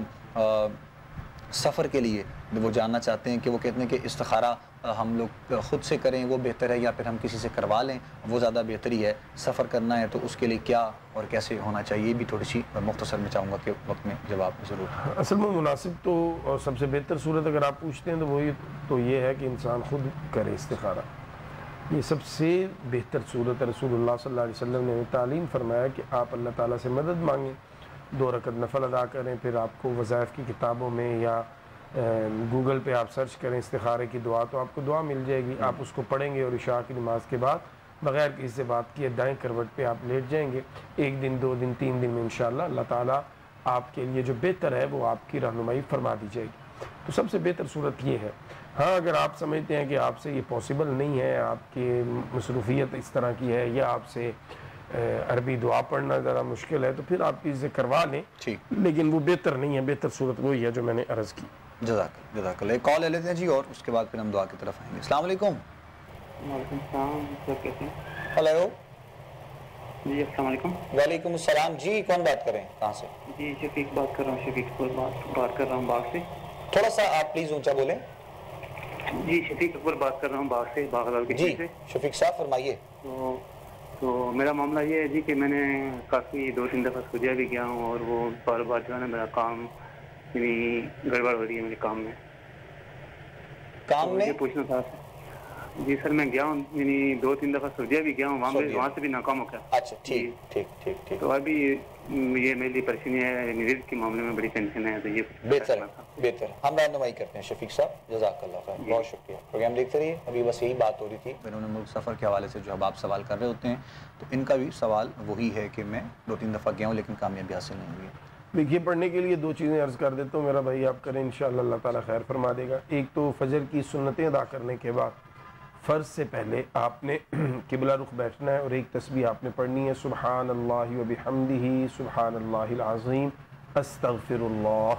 سفر کے لیے وہ جاننا چاہتے ہیں، کہ وہ کہتے ہیں کہ استخارہ ہم لوگ خود سے کریں وہ بہتر ہے، یا پھر ہم کسی سے کروا لیں وہ زیادہ بہتری ہے. سفر کرنا ہے تو اس کے لیے کیا اور کیسے ہونا چاہیے، یہ بھی تھوڑی سی مختصر میں چاہوں گا کہ وقت میں جواب ضرور. اصل میں مناسب تو اور سب سے بہتر صورت اگر آپ پوچھتے ہیں تو وہی تو یہ ہے کہ انسان خود کرے استخارہ. یہ سب سے بہتر صورت ہے. رسول اللہ صلی اللہ علیہ وسلم نے تعلیم فرمایا کہ آپ اللہ تعالیٰ سے مدد مانگیں، 2 رکعت نفل ادا کریں، پھر آپ کو وظائف کی کتابوں میں یا گوگل پہ آپ سرچ کریں استخارے کی دعا، تو آپ کو دعا مل جائے گی. آپ اس کو پڑھیں گے، اور عشاء کی نماز کے بعد بغیر کسی سے بات کیے دائیں کروٹ پہ آپ لیٹ جائیں گے. 1 دن 2 دن 3 دن میں انشاءاللہ اللہ تعالیٰ آپ کے لیے جو بہتر ہے وہ آپ کی رہنمائی فرما دی جائے گی. تو سب سے بہتر صورت یہ ہے. ہاں اگر آپ سمجھتے ہیں کہ آپ سے یہ پاسبل نہیں ہے، آپ کی مصروفیت اس طرح کی ہے، یا آپ سے عربی دعا پڑھنا ذرا مشکل ہے، تو پھر آپ کسی سے کروا لیں، لیکن وہ بہتر نہیں ہے. بہتر صورت وہی ہے جو میں نے عرض کی. جزاک اللہ. ایک کال لے لیتے ہیں جی، اور اس کے بعد پھر ہم دعا کی طرف آئیں گے. السلام علیکم. وعلیکم السلام. سر کیسے ہیں؟ ہلو. جی السلام علیکم. وعلیکم السلام. جی کون بات کر رہے ہیں، کہاں سے؟ جی شفیق بات کر رہا ہوں، شفیق اکبر بات کر رہا ہوں باغ سے. تھوڑا سا آپ پلیز اونچا بولیں. جی شفیق اکبر بات کر رہا ہوں باغ سے، باغ لال کی جی سے. شفیق صاحب فرمائیے. تو میرا معاملہ یہ ہے جی کہ میں نے کافی 2-3 دفعہ سعودیہ بھی گیا ہوں، اور وہ بار بار جو ہے نا میرا کام یعنی گڑبڑ ہو رہی ہے میرے کام میں. یہ پوچھنا تھا جی سر، میں گیا ہوں یعنی 2-3 دفعہ سعودیہ بھی گیا ہوں، وہاں سے بھی ناکام ہو گیا. اچھا ٹھیک. تو ابھی یہ میری لیے پریشانی ہے، رزق کے معاملے میں بڑی ٹینشن ہے. تو یہ بہتر ہم رہنمائی کرتے ہیں. شفیق صاحب جزاک اللہ خیر، بہت شکریہ. پروگرام دیکھتے رہیے. ابھی بس یہی بات ہو رہی تھی بیرون ملک سفر کے حوالے سے، جو اب آپ سوال کر رہے ہوتے ہیں، تو ان کا بھی سوال وہی ہے کہ میں 2-3 دفعہ گیا ہوں لیکن کامیابی حاصل نہیں ہوئی. دیکھیے پڑھنے کے لیے 2 چیزیں عرض کر دیتا ہوں میرا بھائی، آپ کریں انشاءاللہ اللہ تعالیٰ خیر فرما دے گا. ایک تو فجر کی سنتیں ادا کرنے کے بعد فرض سے پہلے آپ نے قبلہ رخ بیٹھنا ہے، اور ایک تسبیح آپ نے پڑھنی ہے، سبحان اللہ و بحمدہ سبحان اللہ العظیم استغفر اللہ.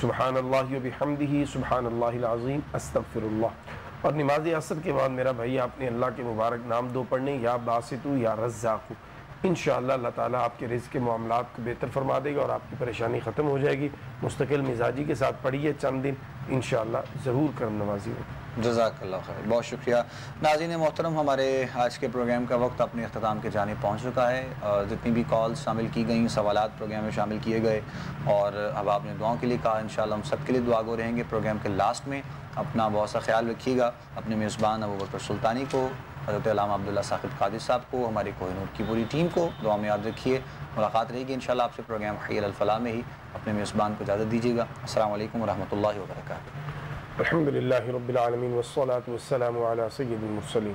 سبحان اللہ و بحمدہ سبحان اللہ العظیم استغفر اللہ۔ اور نماز عصر کے بعد میرا بھائی آپ نے اللہ کے مبارک نام دو پڑھنے، یا باسطو یا رزاقو۔ انشاءاللہ اللہ تعالیٰ آپ کے رزق کے معاملات کو بہتر فرما دے گا اور آپ کی پریشانی ختم ہو جائے گی۔ مستقل مزاجی کے ساتھ پڑھیے چند دن، انشاءاللہ ضرور کرم نوازی ہوگی۔ جزاک اللہ خیر، بہت شکریہ۔ ناظرین محترم، ہمارے آج کے پروگرام کا وقت اپنے اختتام کی جانب پہنچ چکا ہے۔ جتنی بھی کالز شامل کی گئیں، سوالات پروگرام میں شامل کیے گئے، اور اب آپ نے دعاؤں کے لیے کہا، انشاءاللہ ہم سب کے لیے دعا گو رہیں گے۔ پروگرام کے لاسٹ میں اپنا بہت سا خیال رکھیے گا، اپنے میزبان ابوبکر سلطانی کو، حضرت علامہ عبداللہ ثاقب قادری صاحب کو، ہمارے کوہ نور کی پوری ٹیم کو دعا میں یاد رکھیے۔ ملاقات رہے گی انشاءاللہ آپ سے پروگرام حی الفلاح میں ہی۔ اپنے میزبان کو اجازت دیجیے گا۔ السلام علیکم ورحمۃ اللہ وبرکاتہ۔ الحمدللہ رب العالمین والصلاة والسلام علی سید المرسلین۔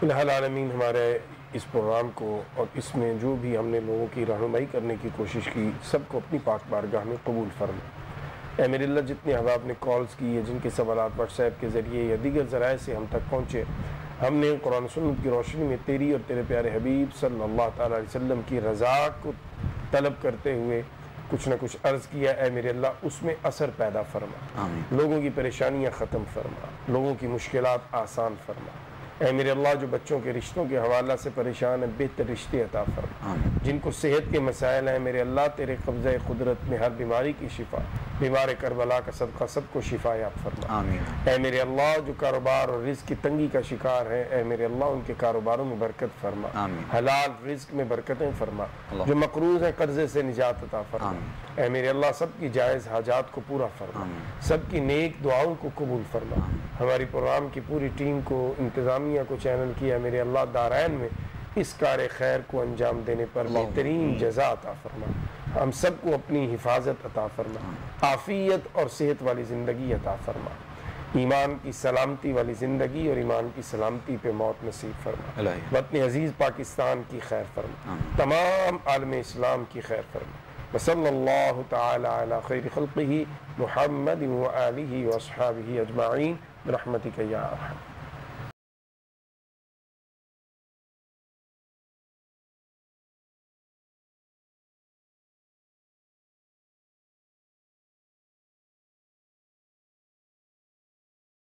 الہ العالمین، ہمارے اس پروگرام کو اور اس میں جو بھی ہم نے لوگوں کی رہنمائی کرنے کی کوشش کی، سب کو اپنی پاک بارگاہ میں قبول فرما۔ اے میرے اللہ، جتنے احباب نے کالز کی ہے، جن کے سوالات واٹس ایپ کے ذریعے یا دیگر ذرائع سے ہم تک پہنچے، ہم نے قرآن و سنت کی روشنی میں تیری اور تیرے پیارے حبیب صلی اللہ تعالیٰ علیہ وسلم کی رضا کو طلب کرتے ہوئے کچھ نہ کچھ عرض کیا۔ اے میرے اللہ، اس میں اثر پیدا فرما، لوگوں کی پریشانیاں ختم فرما، لوگوں کی مشکلات آسان فرما۔ اے میرے اللہ، جو بچوں کے رشتوں کے حوالہ سے پریشان ہیں، بہتر رشتے عطا فرما۔ جن کو صحت کے مسائل ہیں، میرے اللہ تیرے قبضہ قدرت میں ہر بیماری کی شفا، بیمار کربلا کا صدقہ سب کو شفا یاب فرما۔ اے میرے اللہ، جو کاروبار اور رزق کی تنگی کا شکار ہے، اے میرے اللہ ان کے کاروباروں میں برکت فرما، حلال رزق میں برکتیں فرما۔ جو مقروض ہیں، قرضے سے نجات عطا فرما۔ اے میرے اللہ، سب کی جائز حاجات کو پورا فرما، سب کی نیک دعاؤں کو قبول فرما۔ ہماری پروگرام کی پوری ٹیم کو، انتظامیہ کو، چینل کیا میرے اللہ دارین میں اس کار خیر کو انجام دینے پر بہترین جزا عطا فرما۔ ہم سب کو اپنی حفاظت عطا فرما، عافیت اور صحت والی زندگی عطا فرما، ایمان کی سلامتی والی زندگی اور ایمان کی سلامتی پہ موت نصیب فرما۔ وطن عزیز پاکستان کی خیر فرما، تمام عالم اسلام کی خیر فرما۔ وصلی اللہ تعالی علی خیر خلقہ محمد وآلہ واصحابہ اجمعین برحمتک یا ارحم۔